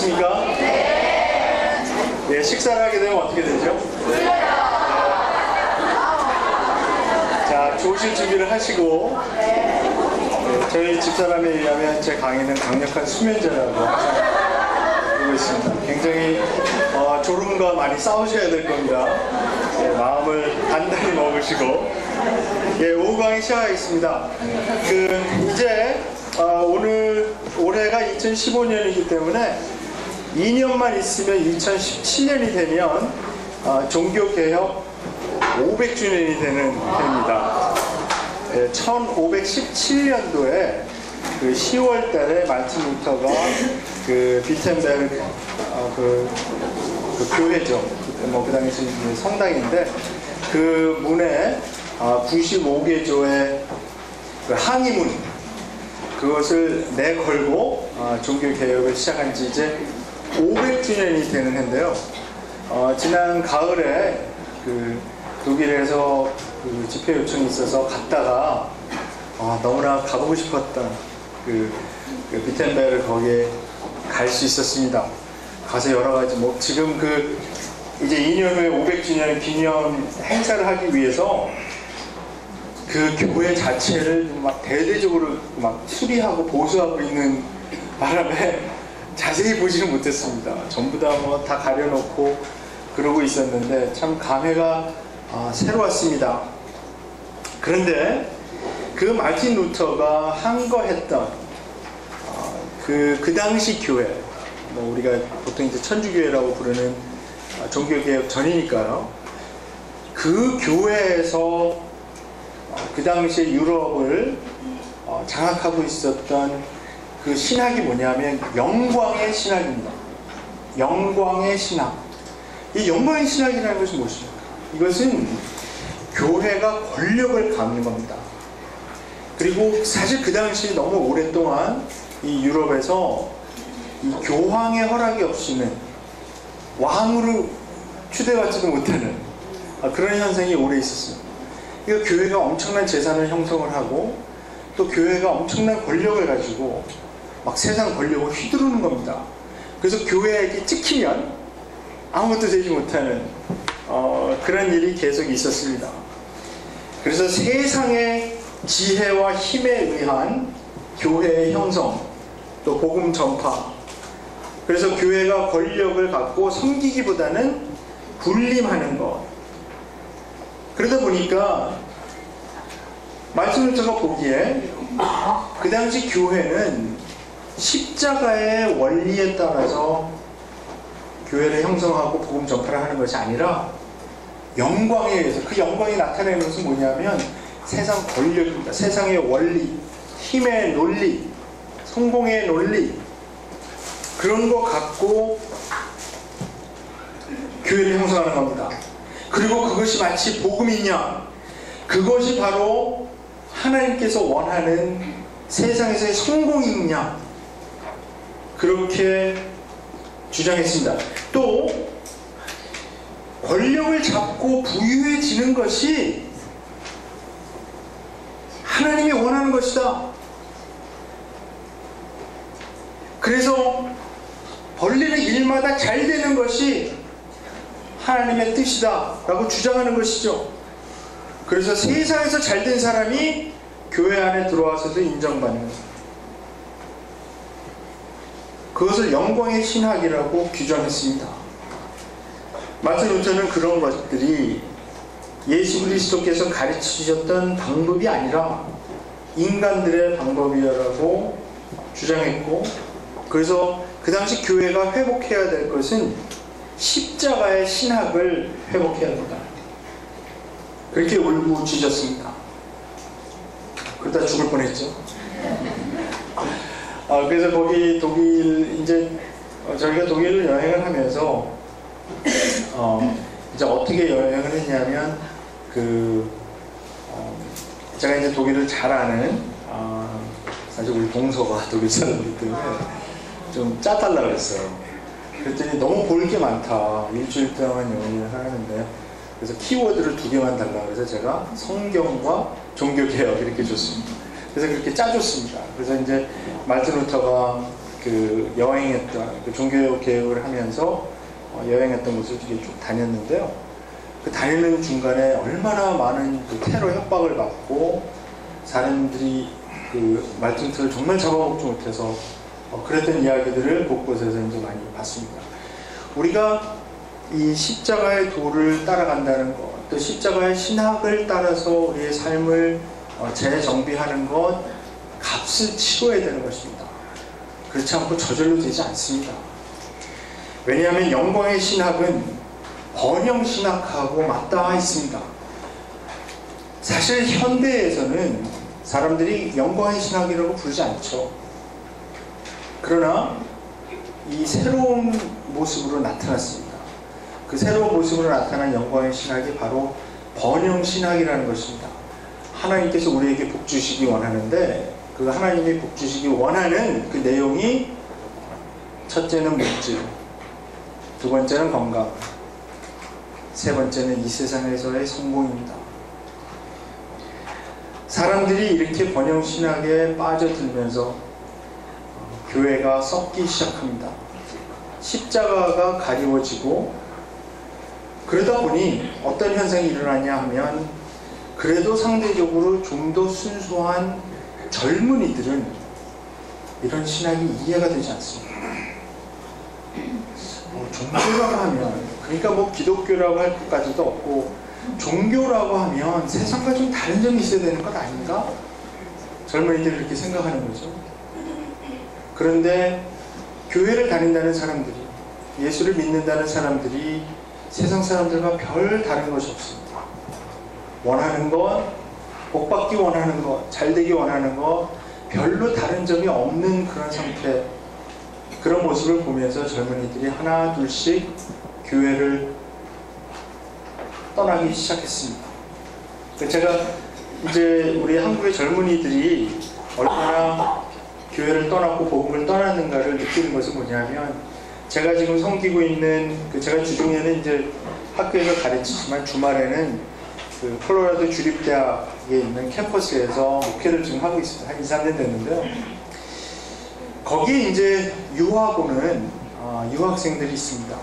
괜찮습니까? 네, 식사를 하게 되면 어떻게 되죠? 자, 좋으실 준비를 하시고, 네, 저희 집사람에 의하면 제 강의는 강력한 수면제라고 보고 있습니다. 굉장히 졸음과 많이 싸우셔야 될 겁니다. 네, 마음을 단단히 먹으시고, 예, 오후 강의 시작하겠습니다. 이제 올해가 2015년이기 때문에 2년만 있으면 2017년이 되면 종교개혁 500주년이 되는 해입니다. 1517년도에 10월 달에 말틴 루터가 비텐베르그 교회죠. 그 당시 성당인데 그 문에 95개조의 항의문 그것을 내걸고 종교개혁을 시작한 지 이제 500주년이 되는 해인데요. 지난 가을에 독일에서 집회 요청이 있어서 갔다가 너무나 가보고 싶었던 비텐베르 거기에 갈 수 있었습니다. 가서 여러 가지 지금 이제 2년 후에 500주년 기념 행사를 하기 위해서 그 교회 자체를 막 대대적으로 막 수리하고 보수하고 있는 바람에 자세히 보지는 못했습니다. 전부 다 다 가려놓고 그러고 있었는데 참 감회가 새로웠습니다. 그런데 그 말틴 루터가 항거했던 그 당시 교회, 우리가 보통 이제 천주교회라고 부르는 종교개혁 전이니까요. 그 교회에서 그 당시에 유럽을 장악하고 있었던 그 신학이 뭐냐면 영광의 신학입니다. 영광의 신학. 이 영광의 신학이라는 것은 무엇입니까? 이것은 교회가 권력을 갖는 겁니다. 그리고 사실 그 당시 너무 오랫동안 이 유럽에서 이 교황의 허락이 없이는 왕으로 추대받지도 못하는 그런 현상이 오래 있었습니다. 그러니까 교회가 엄청난 재산을 형성을 하고 또 교회가 엄청난 권력을 가지고 막 세상 권력을 휘두르는 겁니다. 그래서 교회에게 찍히면 아무것도 되지 못하는 그런 일이 계속 있었습니다. 그래서 세상의 지혜와 힘에 의한 교회의 형성, 또 복음 전파, 그래서 교회가 권력을 갖고 섬기기보다는 군림하는 것. 그러다 보니까 말씀 루터가 보기에 그 당시 교회는 십자가의 원리에 따라서 교회를 형성하고 복음 전파를 하는 것이 아니라 영광에 의해서, 그 영광이 나타내는 것은 뭐냐면 세상 권력입니다. 세상의 원리, 힘의 논리, 성공의 논리, 그런 거 갖고 교회를 형성하는 겁니다. 그리고 그것이 마치 복음이냐, 그것이 바로 하나님께서 원하는 세상에서의 성공이냐, 그렇게 주장했습니다. 또 권력을 잡고 부유해지는 것이 하나님이 원하는 것이다. 그래서 벌리는 일마다 잘 되는 것이 하나님의 뜻이다 라고 주장하는 것이죠. 그래서 세상에서 잘된 사람이 교회 안에 들어와서도 인정받는 것, 그것을 영광의 신학이라고 규정했습니다. 마틴 루터는 그런 것들이 예수 그리스도께서 가르치셨던 방법이 아니라 인간들의 방법이라고 주장했고, 그래서 그 당시 교회가 회복해야 될 것은 십자가의 신학을 회복해야 된다, 그렇게 울부짖었습니다. 그러다 죽을 뻔했죠. 그래서 거기 독일, 이제 저희가 독일을 여행을 하면서 이제 어떻게 여행을 했냐면 제가 이제 독일을 잘 아는 사실 우리 동서가 독일 사람이기 때문에 좀 짜달라 그랬어요. 그랬더니 너무 볼 게 많다, 일주일 동안 여행을 하는데, 그래서 키워드를 2개만 달라 그래서 제가 성경과 종교개혁 이렇게 줬습니다. 그래서 그렇게 짜줬습니다. 그래서 이제 말틴 루터가 그 여행했던 그 종교 개혁을 하면서 여행했던 곳을 이렇게 쭉 다녔는데요. 그 다니는 중간에 얼마나 많은 그 테러 협박을 받고 사람들이 그 말씀틀을 정말 잡아먹지 못해서 그랬던 이야기들을 곳곳에서 이제 많이 봤습니다. 우리가 이 십자가의 도를 따라간다는 것, 또 십자가의 신학을 따라서 우리의 삶을 재정비하는 것, 값을 치러야 되는 것입니다. 그렇지 않고 저절로 되지 않습니다. 왜냐하면 영광의 신학은 번영 신학하고 맞닿아 있습니다. 사실 현대에서는 사람들이 영광의 신학이라고 부르지 않죠. 그러나 이 새로운 모습으로 나타났습니다. 그 새로운 모습으로 나타난 영광의 신학이 바로 번영 신학이라는 것입니다. 하나님께서 우리에게 복 주시기 원하는데 그 하나님이 복 주시기 원하는 그 내용이 첫째는 물질, 두 번째는 건강, 세 번째는 이 세상에서의 성공입니다. 사람들이 이렇게 번영신학에 빠져들면서 교회가 썩기 시작합니다. 십자가가 가리워지고 그러다 보니 어떤 현상이 일어나냐 하면 그래도 상대적으로 좀 더 순수한 젊은이들은 이런 신학이 이해가 되지 않습니다. 종교라고 하면 그러니까 뭐 기독교라고 할 것까지도 없고 종교라고 하면 세상과 좀 다른 점이 있어야 되는 것 아닌가? 젊은이들이 그렇게 생각하는 거죠. 그런데 교회를 다닌다는 사람들이, 예수를 믿는다는 사람들이 세상 사람들과 별 다른 것이 없습니다. 원하는 것, 복받기 원하는 것, 잘되기 원하는 것, 별로 다른 점이 없는 그런 상태, 그런 모습을 보면서 젊은이들이 하나 둘씩 교회를 떠나기 시작했습니다. 제가 이제 우리 한국의 젊은이들이 얼마나 교회를 떠났고 복음을 떠났는가를 느끼는 것은 뭐냐면, 제가 지금 섬기고 있는 제가 주중에는 이제 학교에서 가르치지만 주말에는 그 콜로라도 주립대학에 있는 캠퍼스에서 목회를 지금 하고 있습니다. 한 2, 3년 됐는데요. 거기에 이제 유학 오는 유학생들이 있습니다.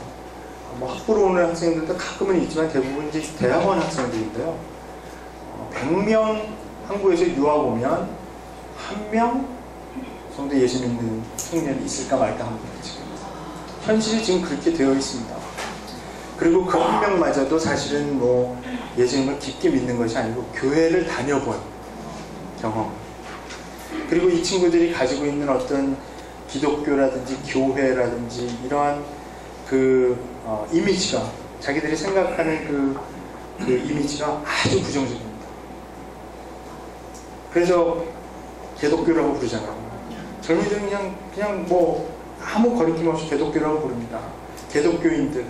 뭐 학부로 오는 학생들도 가끔은 있지만 대부분 이제 대학원 학생들인데요. 100명 한국에서 유학 오면 1명 정도 예수 믿는 청년이 있을까 말까 합니다. 지금 현실이 지금 그렇게 되어 있습니다. 그리고 그 1명마저도 사실은 뭐 예수님을 깊게 믿는 것이 아니고 교회를 다녀본 경험, 그리고 이 친구들이 가지고 있는 어떤 기독교라든지 교회라든지 이러한 이미지가, 자기들이 생각하는 그 이미지가 아주 부정적입니다. 그래서 개독교라고 부르잖아요. 젊은이들은 그냥 뭐 아무 거리낌 없이 개독교라고 부릅니다. 개독교인들,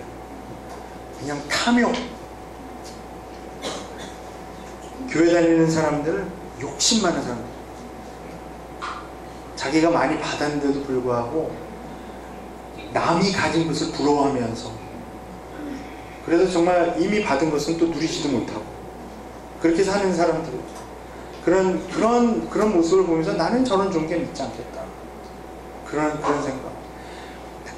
그냥 탐욕, 교회 다니는 사람들, 욕심 많은 사람들, 자기가 많이 받았는데도 불구하고 남이 가진 것을 부러워하면서, 그래서 정말 이미 받은 것은 또 누리지도 못하고 그렇게 사는 사람들, 그런 모습을 보면서 나는 저런 종교 믿지 않겠다, 그런 생각.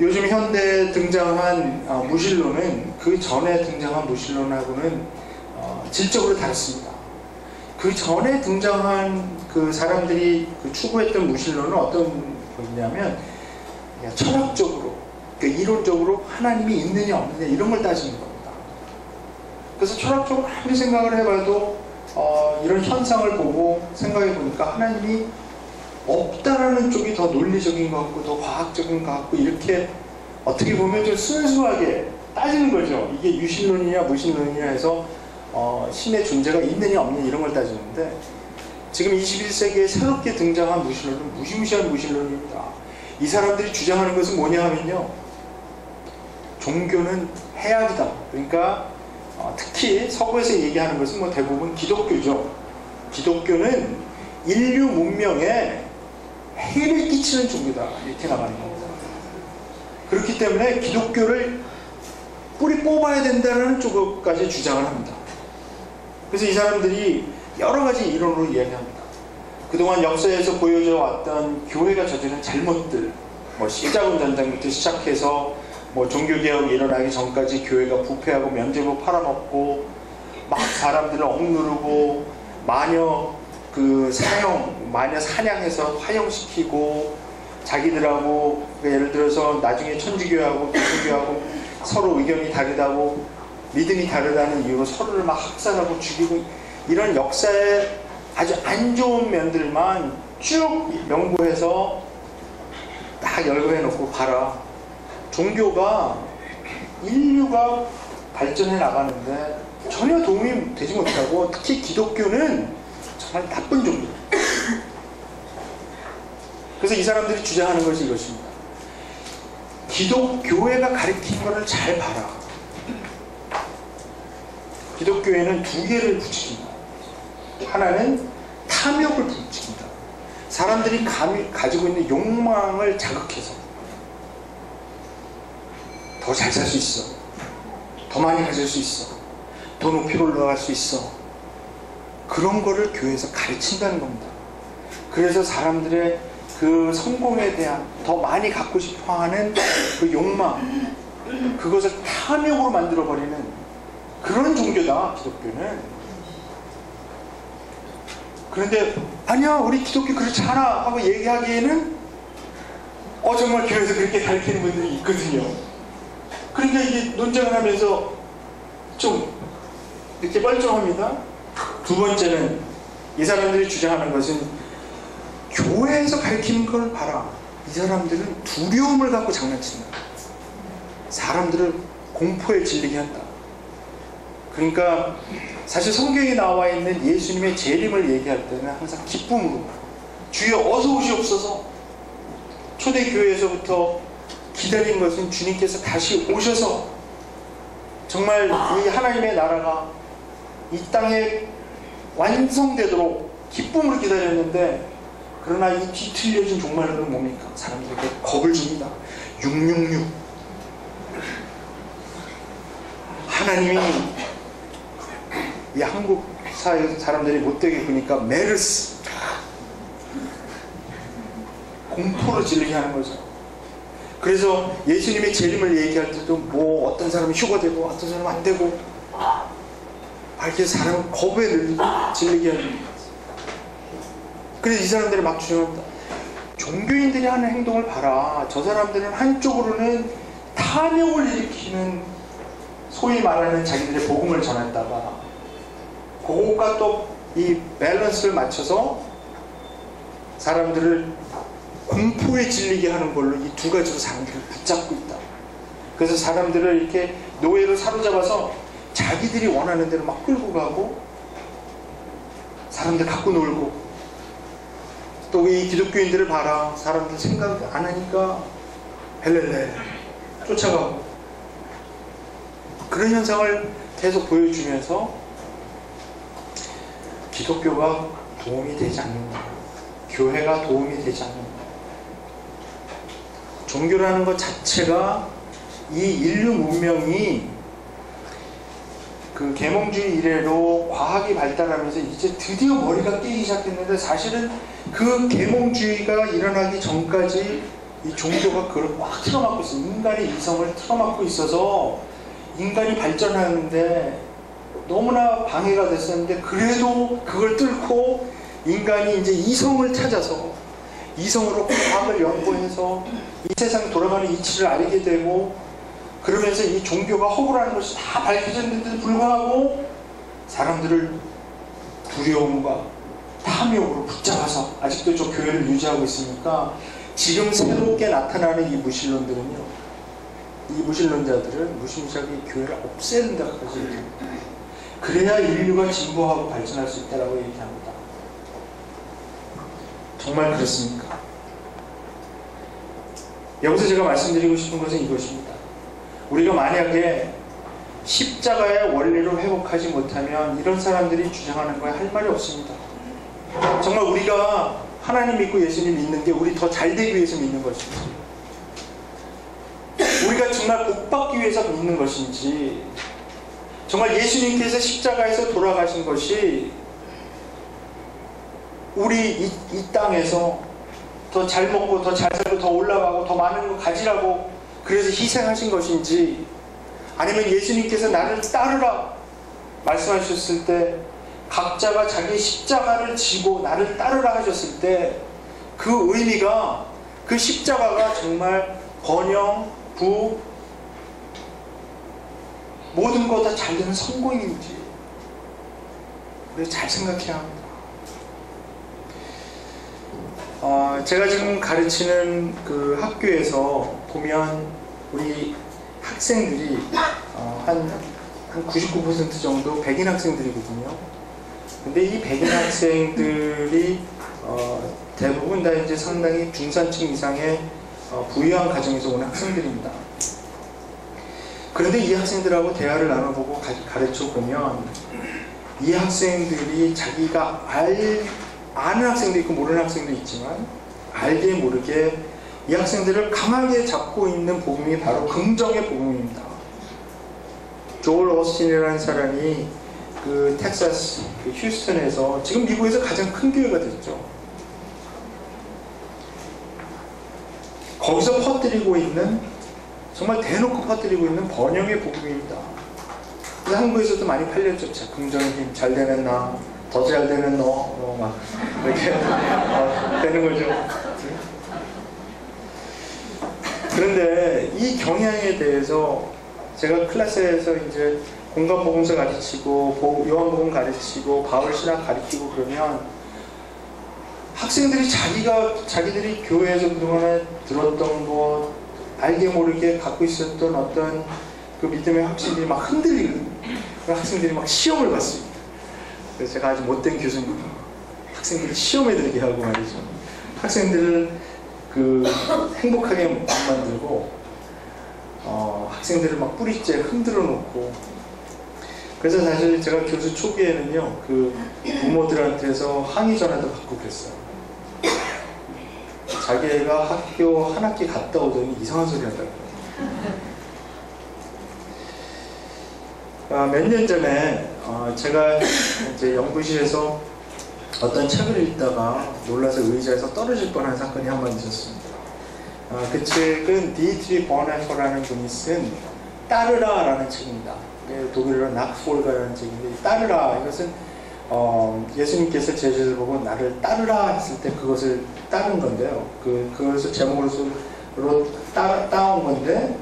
요즘 현대에 등장한 무신론은 그 전에 등장한 무신론하고는 질적으로 다릅니다. 그 전에 등장한 그 사람들이 추구했던 무신론은 어떤 거냐면 철학적으로, 이론적으로 하나님이 있느냐 없느냐 이런 걸 따지는 겁니다. 그래서 철학적으로 아무리 생각을 해봐도 이런 현상을 보고 생각해 보니까 하나님이 없다라는 쪽이 더 논리적인 것 같고 더 과학적인 것 같고, 이렇게 어떻게 보면 좀 순수하게 따지는 거죠. 이게 유신론이냐 무신론이냐 해서 신의 존재가 있느냐 없느냐 이런 걸 따지는데, 지금 21세기에 새롭게 등장한 무신론은 무시무시한 무신론입니다. 이 사람들이 주장하는 것은 뭐냐 하면요, 종교는 해악이다. 그러니까 특히 서구에서 얘기하는 것은 뭐 대부분 기독교죠. 기독교는 인류 문명에 해를 끼치는 종교다, 이렇게 나가는 겁니다. 그렇기 때문에 기독교를 뿌리 뽑아야 된다는 쪽까지 주장을 합니다. 그래서 이 사람들이 여러 가지 이론으로 이야기합니다. 그동안 역사에서 보여져 왔던 교회가 저지른 잘못들, 뭐 십자군 전쟁부터 시작해서 뭐 종교개혁이 일어나기 전까지 교회가 부패하고 면죄부 팔아먹고 막 사람들을 억누르고 마녀 사냥해서 화형시키고 자기들하고 예를 들어서 나중에 천주교하고 기독교하고 서로 의견이 다르다고 믿음이 다르다는 이유로 서로를 막 학살하고 죽이고 이런 역사의 아주 안 좋은 면들만 쭉 연구해서 딱 열거해 놓고 봐라. 종교가 인류가 발전해 나가는데 전혀 도움이 되지 못하고 특히 기독교는 정말 나쁜 종교. 그래서 이 사람들이 주장하는 것이 이것입니다. 기독교회가 가르친 것을 잘 봐라. 기독교회는 두 개를 부추긴다. 하나는 탐욕을 부추긴다. 사람들이 가지고 있는 욕망을 자극해서 더 잘 살 수 있어, 더 많이 가질 수 있어, 더 높이 올라갈 수 있어, 그런 거를 교회에서 가르친다는 겁니다. 그래서 사람들의 그 성공에 대한 더 많이 갖고 싶어하는 그 욕망, 그것을 탐욕으로 만들어버리는 그런 종교다, 기독교는. 그런데 아니야, 우리 기독교 그렇지 않아 하고 얘기하기에는 정말 교회에서 그렇게 가르치는 분들이 있거든요. 그러니까 이게 논쟁을 하면서 좀 이렇게 뻘쭘합니다. 두 번째는 이 사람들이 주장하는 것은 교회에서 가르치는 걸 봐라. 이 사람들은 두려움을 갖고 장난친다. 사람들을 공포에 질리게 한다. 그러니까 사실 성경에 나와 있는 예수님의 재림을 얘기할 때는 항상 기쁨으로 주여 어서 오시옵소서. 초대교회에서부터 기다린 것은 주님께서 다시 오셔서 정말 이 하나님의 나라가 이 땅에 완성되도록 기쁨으로 기다렸는데, 그러나 이 뒤틀려진 종말론은 뭡니까? 사람들에게 겁을 줍니다. 666. 하나님이 이 한국 사회 사람들이 못되게 보니까 메르스, 공포로 질리게 하는 거죠. 그래서 예수님의 재림을 얘기할 때도 뭐 어떤 사람은 휴가되고 어떤 사람은 안 되고 이렇게 사람을 겁에 질리게 하는 거예요. 그래서 이 사람들이 막 주장합니다. 종교인들이 하는 행동을 봐라. 저 사람들은 한쪽으로는 탐욕을 일으키는, 소위 말하는 자기들의 복음을 전했다가 그것과 또 이 밸런스를 맞춰서 사람들을 공포에 질리게 하는 걸로 이 두 가지로 사람들을 붙잡고 있다. 그래서 사람들을 이렇게 노예로 사로잡아서 자기들이 원하는 대로 막 끌고 가고 사람들 갖고 놀고, 또 이 기독교인들을 봐라. 사람들 생각 안 하니까 헬렐레 쫓아가고, 그런 현상을 계속 보여주면서 기독교가 도움이 되지 않는다. 교회가 도움이 되지 않는다. 종교라는 것 자체가 이 인류 문명이 그 계몽주의 이래로 과학이 발달하면서 이제 드디어 머리가 깨기 시작했는데, 사실은 그 계몽주의가 일어나기 전까지 이 종교가 그걸 꽉 틀어막고 있어요. 인간의 이성을 틀어막고 있어서 인간이 발전하는데 너무나 방해가 됐었는데, 그래도 그걸 뚫고 인간이 이제 이성을 찾아서 이성으로 과학을 연구해서 이 세상 돌아가는 이치를 알게 되고, 그러면서 이 종교가 허구라는 것이 다 밝혀졌는데도 불구하고 사람들을 두려움과 탐욕으로 붙잡아서 아직도 저 교회를 유지하고 있으니까, 지금 새롭게 나타나는 이 무신론들은요, 이 무신론자들은 무시무시하게 교회를 없애야 된다고까지 얘기합니다. 그래야 인류가 진보하고 발전할 수 있다고 얘기합니다. 정말 그렇습니까? 여기서 제가 말씀드리고 싶은 것은 이것입니다. 우리가 만약에 십자가의 원리를 회복하지 못하면 이런 사람들이 주장하는 거에 할 말이 없습니다. 정말 우리가 하나님 믿고 예수님 믿는 게 우리 더 잘 되기 위해서 믿는 것인지, 우리가 정말 복받기 위해서 믿는 것인지, 정말 예수님께서 십자가에서 돌아가신 것이 우리 이 땅에서 더 잘 먹고 더 잘 살고 더 올라가고 더 많은 거 가지라고 그래서 희생하신 것인지, 아니면 예수님께서 나를 따르라 말씀하셨을 때 각자가 자기 십자가를 지고 나를 따르라 하셨을 때 그 의미가, 그 십자가가 정말 번영, 부, 모든 거 다 잘 되는 성공인지 잘 생각해야 합니다. 제가 지금 가르치는 그 학교에서 보면 우리 학생들이 한 99% 정도 백인 학생들이거든요. 근데 이 백인 학생들이 대부분 다 이제 상당히 중산층 이상의 부유한 가정에서 온 학생들입니다. 그런데 이 학생들하고 대화를 나눠보고 가르쳐 보면 이 학생들이 자기가 아는 학생도 있고 모르는 학생도 있지만 알게 모르게 이 학생들을 강하게 잡고 있는 복음이 바로 긍정의 복음입니다. 조엘 오스틴이라는 사람이 그 텍사스 그 휴스턴에서 지금 미국에서 가장 큰 교회가 됐죠. 거기서 퍼뜨리고 있는, 정말 대놓고 퍼뜨리고 있는 번영의 복음입니다. 한국에서도 많이 팔렸죠. 긍정의 힘, 잘 되는 나, 더 잘 되는 너, 막 이렇게 되는 거죠. 그런데 이 경향에 대해서 제가 클래스에서 이제 공간복음서 가르치고 요한복음 가르치고 바울 신학 가르치고 그러면 학생들이 자기들이 교회에서 그동안에 들었던 것, 알게 모르게 갖고 있었던 어떤 그 믿음의 확신들이 막 흔들리거든요. 학생들이 막 시험을 봤습니다. 그래서 제가 아주 못된 교수님, 학생들이 시험에 들게 하고 말이죠. 학생들을 그 행복하게 못 만들고 학생들을 막 뿌리째 흔들어 놓고. 그래서 사실 제가 교수 초기에는요, 그 부모들한테서 항의 전화도 받고 그랬어요. 자기 애가 학교 한 학기 갔다 오더니 이상한 소리 한다고. 몇 년 전에 제가 이제 연구실에서 어떤 책을 읽다가 놀라서 의자에서 떨어질 뻔한 사건이 한 번 있었습니다. 그 책은 디트리 버네퍼라는 분이 쓴 따르라라는 책입니다. 독일어로 낙폴가라는 책인데, 따르라, 이것은 예수님께서 제자들 보고 나를 따르라 했을 때 그것을 따른 건데요. 그것을 제목으로 따온 건데,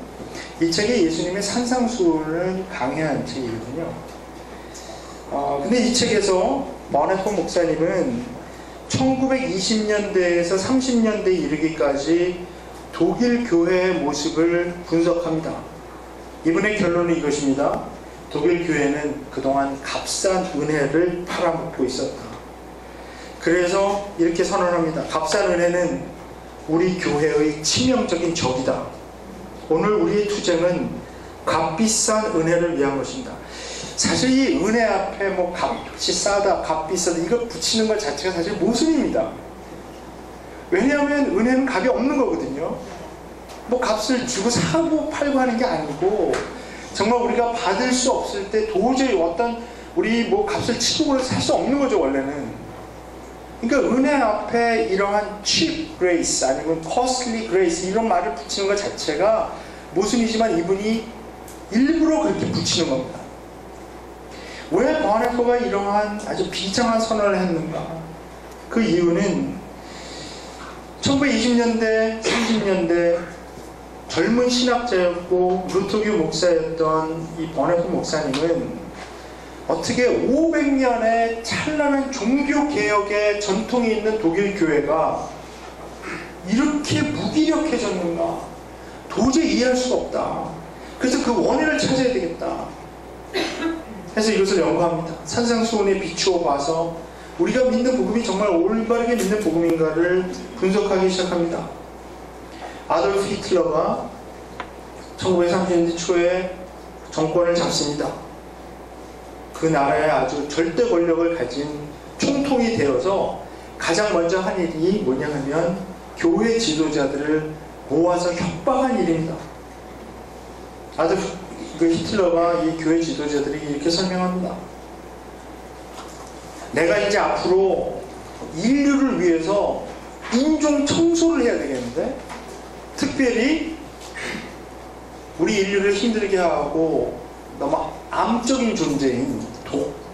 이 책이 예수님의 산상수훈을 강해한 책이거든요. 근데 이 책에서 버네퍼 목사님은 1920년대에서 30년대에 이르기까지 독일 교회의 모습을 분석합니다. 이분의 결론은 이것입니다. 독일 교회는 그동안 값싼 은혜를 팔아먹고 있었다. 그래서 이렇게 선언합니다. 값싼 은혜는 우리 교회의 치명적인 적이다. 오늘 우리의 투쟁은 값비싼 은혜를 위한 것입니다. 사실 이 은혜 앞에 뭐 값이 싸다, 값비싸다 이거 붙이는 것 자체가 사실 모순입니다. 왜냐하면 은혜는 값이 없는 거거든요. 뭐 값을 주고 사고 팔고 하는 게 아니고, 정말 우리가 받을 수 없을 때 도저히 어떤 우리 뭐 값을 치고 살 수 없는 거죠, 원래는. 그러니까 은혜 앞에 이러한 cheap grace 아니면 costly grace 이런 말을 붙이는 것 자체가 모순이지만 이분이 일부러 그렇게 붙이는 겁니다. 왜 버네퍼가 이러한 아주 비장한 선언을 했는가? 그 이유는 1920년대, 30년대 젊은 신학자였고 루터교 목사였던 이 버네퍼 목사님은 어떻게 500년의 찬란한 종교개혁의 전통이 있는 독일 교회가 이렇게 무기력해졌는가? 도저히 이해할 수가 없다. 그래서 그 원인을 찾아야 되겠다. 해서 이것을 연구합니다. 산상수훈에 비추어 봐서 우리가 믿는 복음이 정말 올바르게 믿는 복음인가를 분석하기 시작합니다. 아돌프 히틀러가 1930년대 초에 정권을 잡습니다. 그 나라의 아주 절대 권력을 가진 총통이 되어서 가장 먼저 한 일이 뭐냐 하면 교회 지도자들을 모아서 협박한 일입니다. 아돌프 히틀러가 이 교회 지도자들이 이렇게 설명합니다. 내가 이제 앞으로 인류를 위해서 인종 청소를 해야 되겠는데, 특별히 우리 인류를 힘들게 하고 너무 암적인 존재인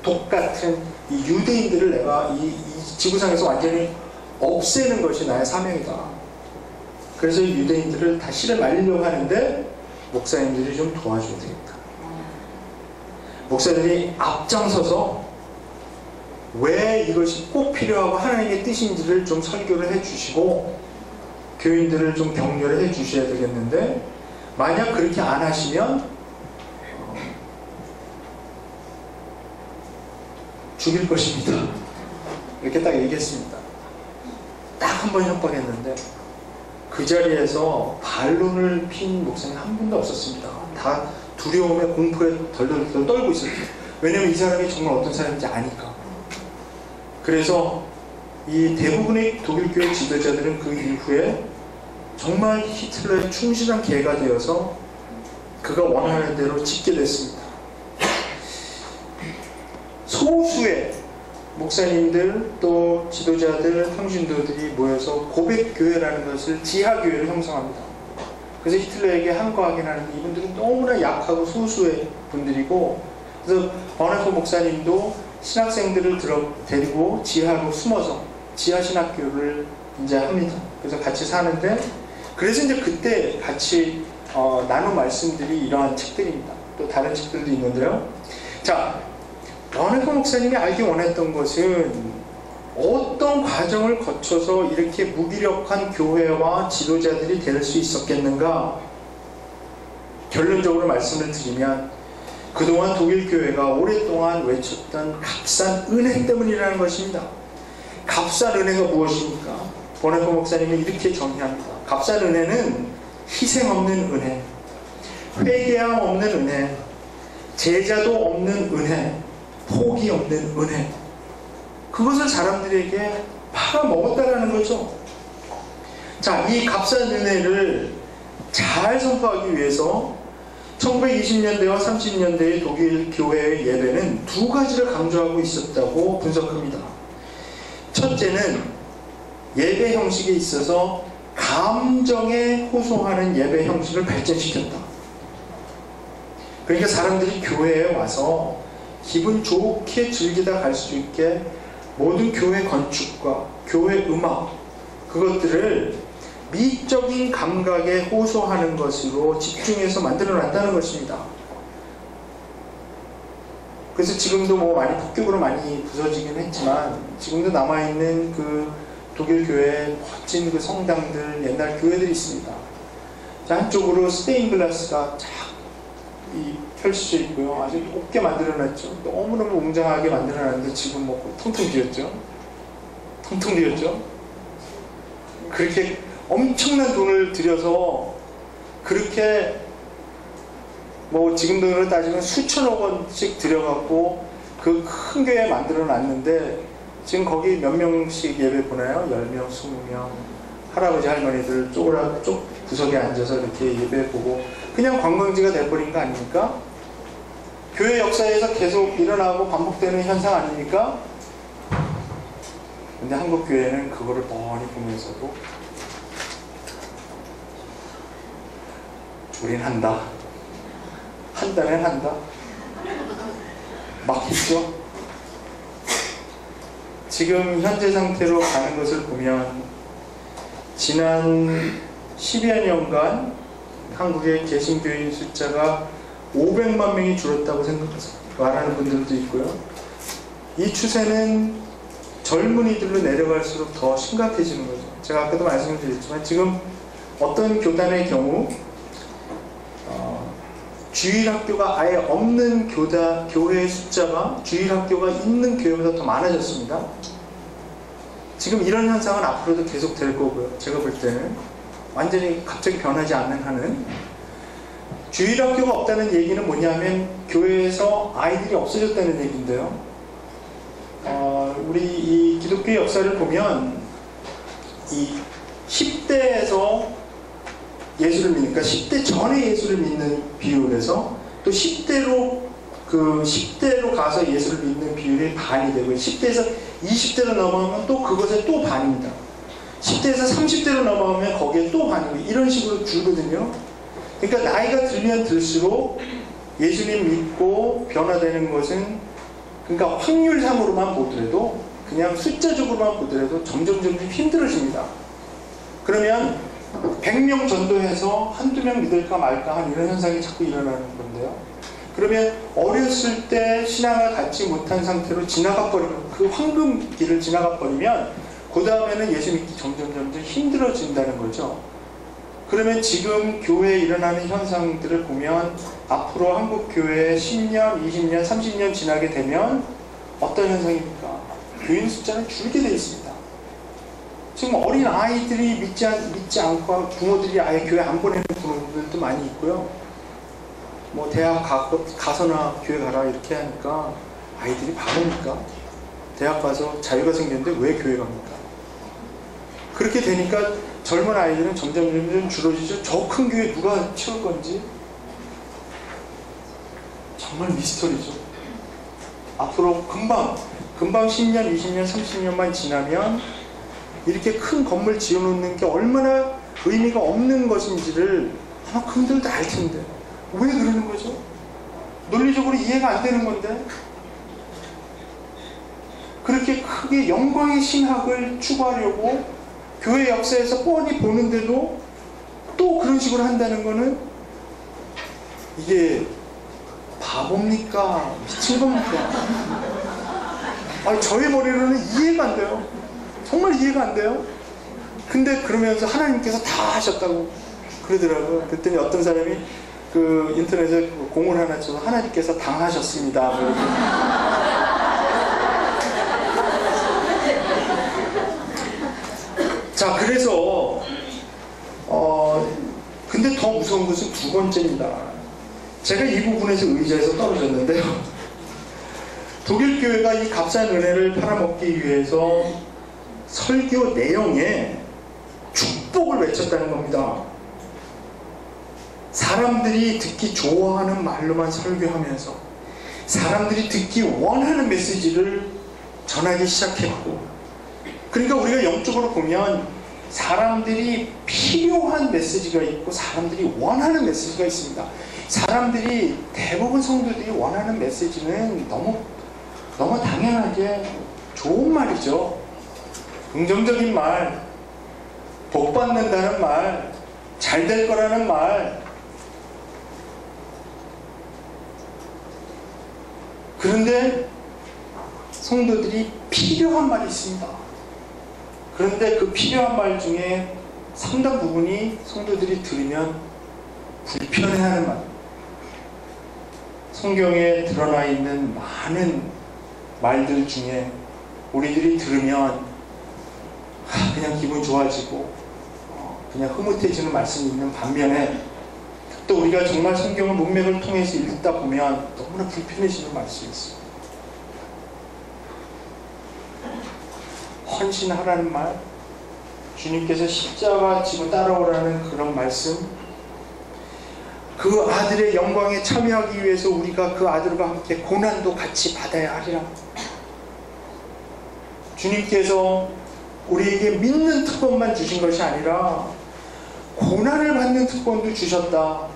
독 같은 이 유대인들을 내가 이 지구상에서 완전히 없애는 것이 나의 사명이다. 그래서 이 유대인들을 다 씨를 말리려고 하는데 목사님들이 좀 도와줘야 되겠다. 목사들이 앞장서서 왜 이것이 꼭 필요하고 하나님의 뜻인지를 좀 설교를 해주시고 교인들을 좀 격려를 해주셔야 되겠는데, 만약 그렇게 안 하시면 죽일 것입니다. 이렇게 딱 얘기했습니다. 딱 한 번 협박했는데 그 자리에서 반론을 핀 목사님 한 분도 없었습니다. 다 두려움에 공포에 덜덜 떨고 있었어요. 왜냐면 이 사람이 정말 어떤 사람인지 아니까. 그래서 이 대부분의 독일교회 지도자들은 그 이후에 정말 히틀러의 충실한 개가 되어서 그가 원하는 대로 짓게 됐습니다. 소수의 목사님들 또 지도자들, 평신도들이 모여서 고백교회라는 것을 지하교회를 형성합니다. 그래서 히틀러에게 항거하긴 하는데 이분들은 너무나 약하고 소수의 분들이고, 그래서 버네코 목사님도 신학생들을 데리고 지하로 숨어서 지하 신학교를 이제 합니다. 그래서 같이 사는데, 그래서 이제 그때 같이 나눈 말씀들이 이러한 책들입니다. 또 다른 책들도 있는데요. 자, 버네코 목사님이 알기 원했던 것은 어떤 과정을 거쳐서 이렇게 무기력한 교회와 지도자들이 될 수 있었겠는가? 결론적으로 말씀을 드리면 그동안 독일 교회가 오랫동안 외쳤던 값싼 은혜 때문이라는 것입니다. 값싼 은혜가 무엇입니까? 버네코 목사님은 이렇게 정의합니다. 값싼 은혜는 희생 없는 은혜, 회개함 없는 은혜, 제자도 없는 은혜, 포기 없는 은혜, 그것을 사람들에게 팔아먹었다라는 거죠. 자, 이 값싼 은혜를 잘 선포하기 위해서 1920년대와 30년대의 독일 교회의 예배는 두 가지를 강조하고 있었다고 분석합니다. 첫째는 예배 형식에 있어서 감정에 호소하는 예배 형식을 발전시켰다. 그러니까 사람들이 교회에 와서 기분 좋게 즐기다 갈 수 있게 모든 교회 건축과 교회 음악, 그것들을 미적인 감각에 호소하는 것으로 집중해서 만들어 놨다는 것입니다. 그래서 지금도 뭐 많이 폭격으로 많이 부서지긴 했지만 지금도 남아있는 그 독일 교회의 멋진 그 성당들, 옛날 교회들이 있습니다. 한쪽으로 스테인 글라스가 쫙 펼쳐져 있고요. 아주 높게 만들어놨죠. 너무너무 웅장하게 만들어놨는데 지금 뭐 텅텅 비었죠. 텅텅 비었죠. 그렇게 엄청난 돈을 들여서 그렇게 뭐 지금 돈으로 따지면 수천억 원씩 들여갖고 그 큰 교회 만들어놨는데 지금 거기 몇 명씩 예배 보나요? 10명, 20명 할아버지 할머니들 쪽 구석에 앉아서 이렇게 예배 보고 그냥 관광지가 돼버린 거 아닙니까? 교회 역사에서 계속 일어나고 반복되는 현상 아닙니까? 근데 한국 교회는 그거를 뻔히 보면서도 우린 한다. 한다면 한다. 막 했죠. 지금 현재 상태로 가는 것을 보면 지난 10여 년간 한국의 개신교인 숫자가 500만 명이 줄었다고 말하는 분들도 있고요. 이 추세는 젊은이들로 내려갈수록 더 심각해지는 거죠. 제가 아까도 말씀드렸지만 지금 어떤 교단의 경우 주일학교가 아예 없는 교회의 숫자가 주일학교가 있는 교회보다 더 많아졌습니다. 지금 이런 현상은 앞으로도 계속 될 거고요. 제가 볼 때는 완전히 갑자기 변하지 않는 한은 주일학교가 없다는 얘기는 뭐냐면 교회에서 아이들이 없어졌다는 얘기인데요. 우리 이 기독교의 역사를 보면 이 10대에서 예수를 믿으니까 10대 전에 예수를 믿는 비율에서 또 10대로 가서 예수를 믿는 비율이 반이 되고 10대에서 20대로 넘어가면 또 그것의 또 반입니다. 10대에서 30대로 넘어가면 거기에 또 반응이 이런 식으로 줄거든요. 그러니까 나이가 들면 들수록 예수님 믿고 변화되는 것은, 그러니까 확률상으로만 보더라도, 그냥 숫자적으로만 보더라도 점점 힘들어집니다. 그러면 100명 전도해서 한두 명 믿을까 말까 한 이런 현상이 자꾸 일어나는 건데요. 그러면 어렸을 때 신앙을 갖지 못한 상태로 지나가 버리면, 그 황금기를 지나가 버리면 그 다음에는 예수 믿기 점점 힘들어진다는 거죠. 그러면 지금 교회에 일어나는 현상들을 보면 앞으로 한국교회에 10년, 20년, 30년 지나게 되면 어떤 현상입니까? 교인 숫자는 줄게 되어 있습니다. 지금 어린 아이들이 믿지 않고 부모들이 아예 교회 안 보내는 부모들도 많이 있고요. 뭐 대학 가서나 교회 가라 이렇게 하니까 아이들이 바보니까 대학 가서 자유가 생겼는데 왜 교회 갑니까? 그렇게 되니까 젊은 아이들은 점점 줄어지죠. 저 큰 교회 누가 채울 건지 정말 미스터리죠. 앞으로 금방 10년, 20년, 30년만 지나면 이렇게 큰 건물 지어놓는 게 얼마나 의미가 없는 것인지를 아마 그분들도 알 텐데 왜 그러는 거죠? 논리적으로 이해가 안 되는 건데 그렇게 크게 영광의 신학을 추구하려고 교회 역사에서 뻔히 보는데도 또 그런 식으로 한다는 거는 이게 바보입니까? 미친 겁니까? 아니, 저의 머리로는 이해가 안 돼요. 정말 이해가 안 돼요. 근데 그러면서 하나님께서 다 하셨다고 그러더라고요. 그랬더니 어떤 사람이 그 인터넷에 공을 하나 쳐서 하나님께서 당하셨습니다. 뭐 자, 그래서 근데 더 무서운 것은 두 번째입니다. 제가 이 부분에서 의자에서 떨어졌는데요. 독일 교회가 이 값싼 은혜를 팔아먹기 위해서 설교 내용에 축복을 외쳤다는 겁니다. 사람들이 듣기 좋아하는 말로만 설교하면서 사람들이 듣기 원하는 메시지를 전하기 시작했고, 그러니까 우리가 영적으로 보면 사람들이 필요한 메시지가 있고 사람들이 원하는 메시지가 있습니다. 사람들이 대부분 성도들이 원하는 메시지는 너무 당연하게 좋은 말이죠. 긍정적인 말, 복 받는다는 말, 잘 될 거라는 말. 그런데 성도들이 필요한 말이 있습니다. 그런데 그 필요한 말 중에 상당 부분이 성도들이 들으면 불편해하는 말. 성경에 드러나 있는 많은 말들 중에 우리들이 들으면 그냥 기분 좋아지고 그냥 흐뭇해지는 말씀이 있는 반면에 또 우리가 정말 성경을 문맥을 통해서 읽다 보면 너무나 불편해지는 말씀이 있어요. 헌신하라는 말, 주님께서 십자가 지고 따라오라는 그런 말씀, 그 아들의 영광에 참여하기 위해서 우리가 그 아들과 함께 고난도 같이 받아야 하리라. 주님께서 우리에게 믿는 특권만 주신 것이 아니라 고난을 받는 특권도 주셨다.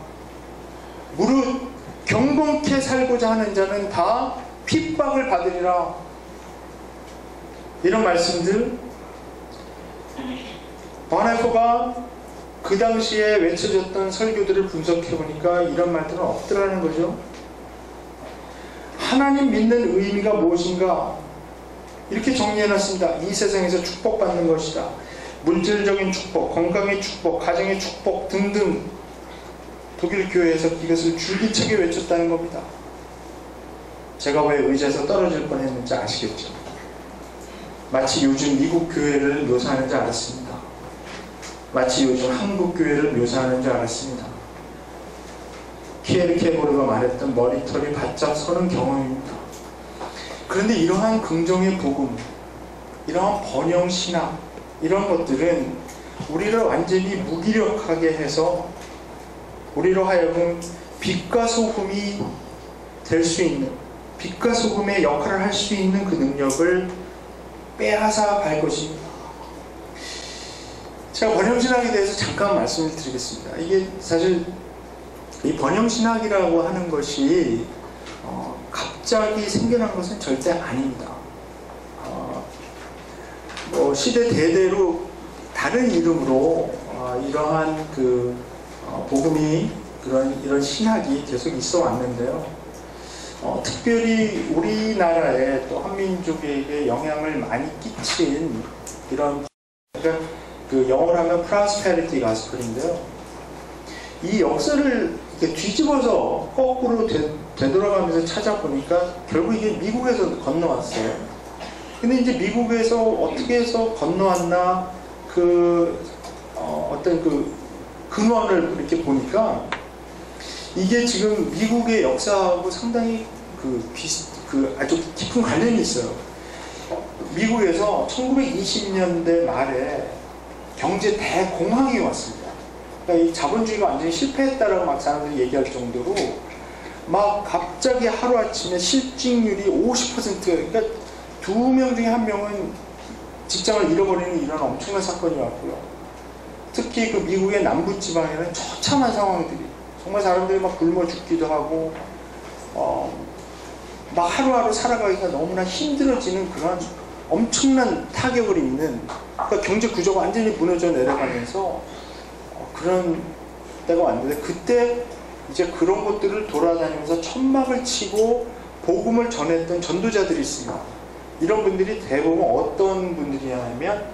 무릇 경건케 살고자 하는 자는 다 핍박을 받으리라. 이런 말씀들, 버나코가 그 당시에 외쳐졌던 설교들을 분석해보니까 이런 말들은 없더라는 거죠. 하나님 믿는 의미가 무엇인가? 이렇게 정리해놨습니다. 이 세상에서 축복받는 것이다. 물질적인 축복, 건강의 축복, 가정의 축복 등등 독일 교회에서 이것을 줄기차게 외쳤다는 겁니다. 제가 왜 의자에서 떨어질 뻔했는지 아시겠죠? 마치 요즘 미국 교회를 묘사하는 줄 알았습니다. 마치 요즘 한국 교회를 묘사하는 줄 알았습니다. 키에르케고르가 말했던 머리털이 바짝 서는 경험입니다. 그런데 이러한 긍정의 복음, 이러한 번영 신앙, 이런 것들은 우리를 완전히 무기력하게 해서 우리로 하여금 빛과 소금이 될 수 있는, 빛과 소금의 역할을 할 수 있는 그 능력을 빼앗아 갈 것입니다. 제가 번영신학에 대해서 잠깐 말씀을 드리겠습니다. 이게 사실 이 번영신학이라고 하는 것이 갑자기 생겨난 것은 절대 아닙니다. 뭐 시대 대대로 다른 이름으로 이러한 그 복음이 이런 신학이 계속 있어 왔는데요. 특별히 우리나라에 또 한민족에게 영향을 많이 끼친 이런, 그러니까 그 영어로 하면 프로스페리티 가스펠인데요. 이 역사를 이렇게 뒤집어서 거꾸로 되돌아가면서 찾아보니까 결국 이게 미국에서 건너왔어요. 근데 이제 미국에서 어떻게 해서 건너왔나 어떤 그 근원을 이렇게 보니까 이게 지금 미국의 역사하고 상당히 아주 깊은 관련이 있어요. 미국에서 1920년대 말에 경제 대공황이 왔습니다. 그러니까 이 자본주의가 완전히 실패했다라고 막 사람들이 얘기할 정도로 막 갑자기 하루아침에 실직률이 50%, 그러니까 2명 중에 1명은 직장을 잃어버리는 이런 엄청난 사건이 왔고요. 특히 그 미국의 남부지방에는 처참한 상황들이, 정말 사람들이 막 굶어 죽기도 하고 막 하루하루 살아가기가 너무나 힘들어지는 그런 엄청난 타격을 입는, 그러니까 경제 구조가 완전히 무너져 내려가면서 그런 때가 왔는데, 그때 이제 그런 것들을 돌아다니면서 천막을 치고 복음을 전했던 전도자들이 있습니다. 이런 분들이 대부분 어떤 분들이냐면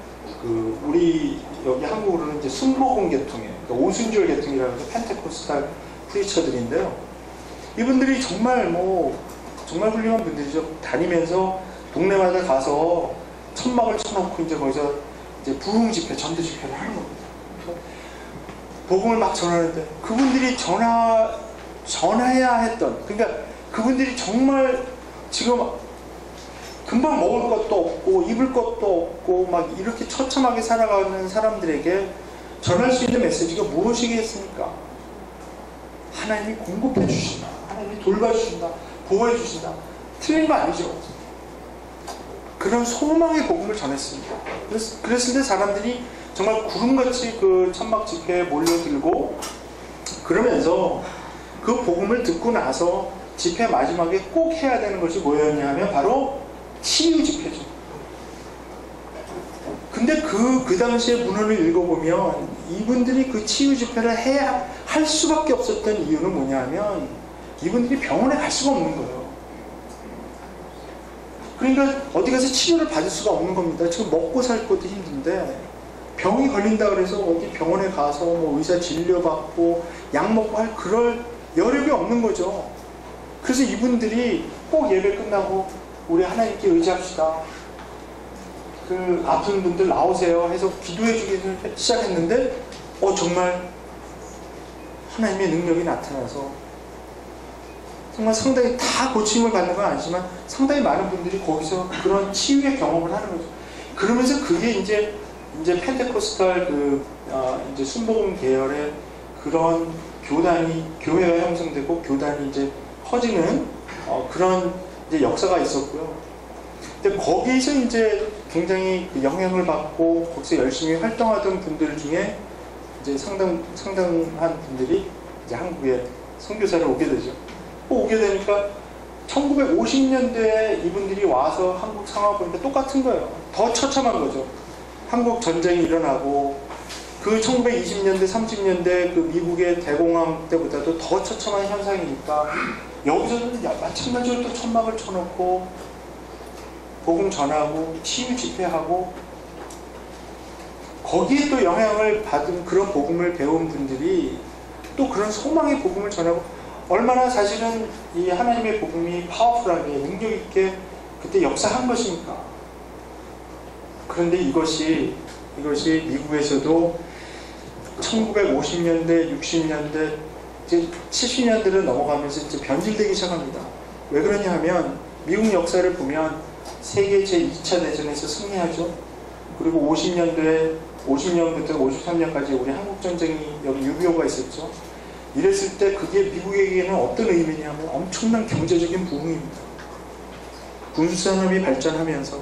우리 여기 한국으로는 이제 순복음 계통이에요. 그러니까 오순절 계통이라고 해서 펜테코스탈 프리처들인데요. 이분들이 정말 정말 훌륭한 분들이죠. 다니면서 동네마다 가서 천막을 쳐놓고 이제 거기서 이제 부흥 집회, 전도 집회를 하는 겁니다. 복음을 막 전하는데 그분들이 전해야 했던, 그러니까 그분들이 정말 지금 금방 먹을 것도 없고 입을 것도 없고 막 이렇게 처참하게 살아가는 사람들에게 전할 수 있는 메시지가 무엇이겠습니까? 하나님이 공급해 주신다, 하나님이 돌봐주신다, 보호해 주신다. 틀린 거 아니죠. 그런 소망의 복음을 전했습니다. 그랬을 때 사람들이 정말 구름같이 그 천막 집회에 몰려들고, 그러면서 그 복음을 듣고 나서 집회 마지막에 꼭 해야 되는 것이 뭐였냐 하면 바로 치유 집회죠. 근데 그 당시의 문헌을 읽어보면 이분들이 그 치유 집회를 할 수밖에 없었던 이유는 뭐냐 하면 이분들이 병원에 갈 수가 없는 거예요. 그러니까 어디 가서 치료를 받을 수가 없는 겁니다. 지금 먹고 살 것도 힘든데 병이 걸린다 그래서 어디 병원에 가서 의사 진료받고 약 먹고 할 그럴 여력이 없는 거죠. 그래서 이분들이 꼭 예배 끝나고 우리 하나님께 의지합시다, 그 아픈 분들 나오세요 해서 기도해 주기 시작했는데 정말 하나님의 능력이 나타나서 정말 상당히 다 고침을 받는 건 아니지만 상당히 많은 분들이 거기서 그런 치유의 경험을 하는 거죠. 그러면서 그게 이제 펜테코스탈 이제 순복음 계열의 그런 교회가 형성되고 교단이 이제 커지는 그런 이제 역사가 있었고요. 근데 거기서 이제 굉장히 영향을 받고 거기서 열심히 활동하던 분들 중에 이제 상당한 분들이 이제 한국에 선교사를 오게 되죠. 오게 되니까 1950년대에 이분들이 와서 한국 상황 보니까 똑같은 거예요. 더 처참한 거죠. 한국 전쟁이 일어나고 그 1920년대, 30년대 그 미국의 대공황 때보다도 더 처참한 현상이니까 여기서는 마찬가지로 또 천막을 쳐놓고 복음 전하고 치유 집회하고 거기에 또 영향을 받은 그런 복음을 배운 분들이 또 그런 소망의 복음을 전하고, 얼마나 사실은 이 하나님의 복음이 파워풀하게 능력 있게 그때 역사한 것입니까? 그런데 이것이 미국에서도 1950년대, 60년대, 이제 70년대를 넘어가면서 이제 변질되기 시작합니다. 왜 그러냐 하면 미국 역사를 보면 세계 제2차 대전에서 승리하죠. 그리고 50년부터 53년까지 우리 한국전쟁이 여기 6.25가 있었죠. 이랬을 때 그게 미국에게는 어떤 의미냐면 엄청난 경제적인 부흥입니다. 군수산업이 발전하면서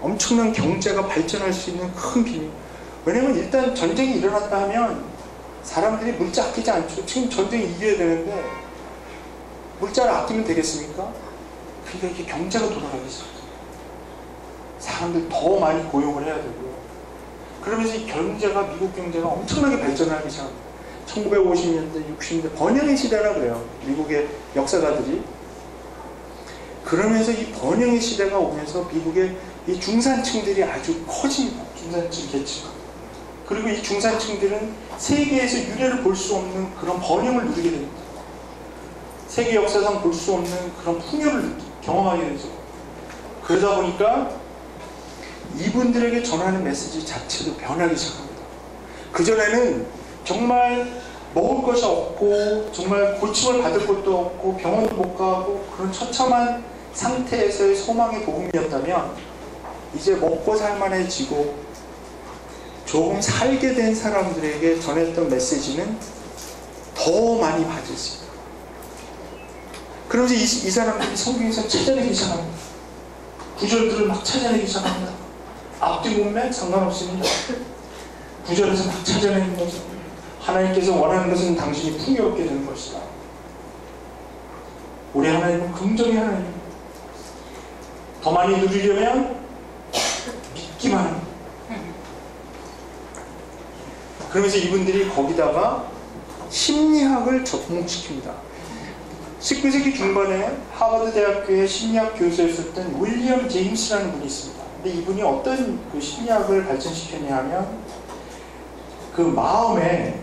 엄청난 경제가 발전할 수 있는 큰 비밀. 왜냐면 일단 전쟁이 일어났다 하면 사람들이 물자 아끼지 않죠. 지금 전쟁이 이겨야 되는데 물자를 아끼면 되겠습니까? 그러니까 이게 경제가 돌아가기 시작해요. 사람들 더 많이 고용을 해야 되고요. 그러면서 이 경제가, 미국 경제가 엄청나게 발전하기 시작합니다. 1950년대, 60년대 번영의 시대라 그래요. 미국의 역사가들이. 그러면서 이 번영의 시대가 오면서 미국의 이 중산층들이 아주 커집니다. 중산층 계층. 그리고 이 중산층들은 세계에서 유례를 볼 수 없는 그런 번영을 누리게 됩니다. 세계 역사상 볼 수 없는 그런 풍요를 경험하게 되죠. 그러다 보니까 이분들에게 전하는 메시지 자체도 변하기 시작합니다. 그전에는 정말 먹을 것이 없고 정말 고침을 받을 것도 없고 병원도 못 가고 그런 처참한 상태에서의 소망의 복음이었다면 이제 먹고 살만해지고 조금 살게 된 사람들에게 전했던 메시지는 더 많이 받았습니다. 그러면서 이 사람들이 성경에서 찾아내기 시작합니다. 구절들을 막 찾아내기 시작합니다. 앞뒤 문맥 상관없습니다. 구절에서 막 찾아내는 거죠. 하나님께서 원하는 것은 당신이 풍요롭게 되는 것이다. 우리 하나님은 긍정의 하나님입니다. 더 많이 누리려면 믿기만 합니다. 그러면서 이분들이 거기다가 심리학을 접목시킵니다. 19세기 중반에 하버드 대학교의 심리학 교수였었던 윌리엄 제임스라는 분이 있습니다. 근데 이분이 어떤 그 심리학을 발전시켰냐 하면 그 마음에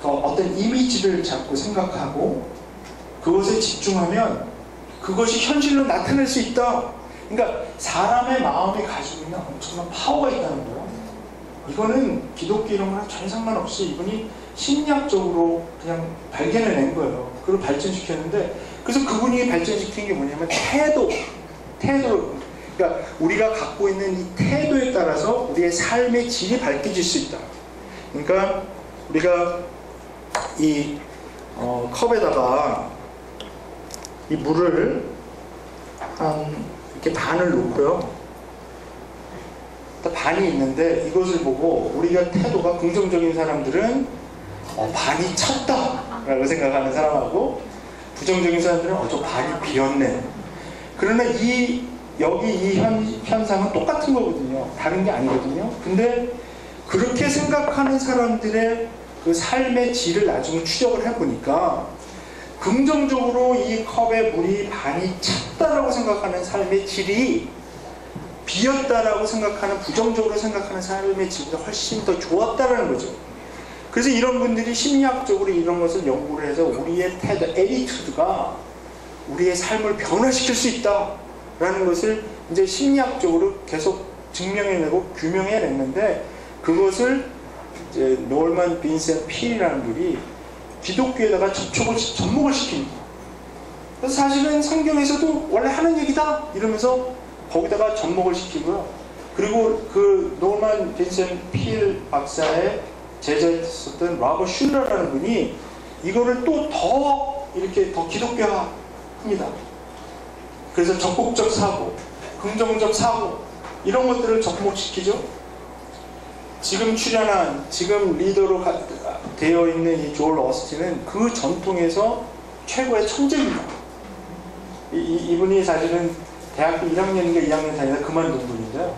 어떤 이미지를 자꾸 생각하고 그것에 집중하면 그것이 현실로 나타날 수 있다. 그러니까 사람의 마음이 가지고 있는 엄청난 파워가 있다는 거예요. 이거는 기독교 이런 거랑 전혀 상관없이 이분이 심리학적으로 그냥 발견해낸 거예요. 그걸 발전시켰는데, 그래서 그분이 발전시킨 게 뭐냐면 태도. 그러니까 우리가 갖고 있는 이 태도에 따라서 우리의 삶의 질이 밝혀질 수 있다. 그러니까 우리가 이 컵에다가 이 물을 한 이렇게 반을 놓고요. 반이 있는데 이것을 보고 우리가 태도가 긍정적인 사람들은 반이 찼다 라고 생각하는 사람하고, 부정적인 사람들은 저 반이 비었네. 그러나 여기 이 현상은 똑같은 거거든요. 다른 게 아니거든요. 근데 그렇게 생각하는 사람들의 그 삶의 질을 나중에 추적을 해보니까 긍정적으로 이 컵에 물이 반이 찼다라고 생각하는 삶의 질이 비었다라고 생각하는, 부정적으로 생각하는 삶의 질보다 훨씬 더 좋았다라는 거죠. 그래서 이런 분들이 심리학적으로 이런 것을 연구를 해서 우리의 태도, 애티튜드가 우리의 삶을 변화시킬 수 있다라는 것을 이제 심리학적으로 계속 증명해내고 규명해냈는데, 그것을 이제 노먼 빈센트 필이라는 분이 기독교에다가 접목을 시킵니다. 그래서 사실은 성경에서도 원래 하는 얘기다 이러면서 거기다가 접목을 시키고요. 그리고 그 노먼 빈센트 필 박사의 제자였었던 라버 슐러라는 분이 이거를 또 더 이렇게 더 기독교화합니다. 그래서 적극적 사고, 긍정적 사고 이런 것들을 접목시키죠. 지금 리더로 되어 있는 이 조엘 어스틴은 그 전통에서 최고의 천재입니다. 이분이 사실은 대학교 1학년인가 2학년 다니다 그만둔 분인데요.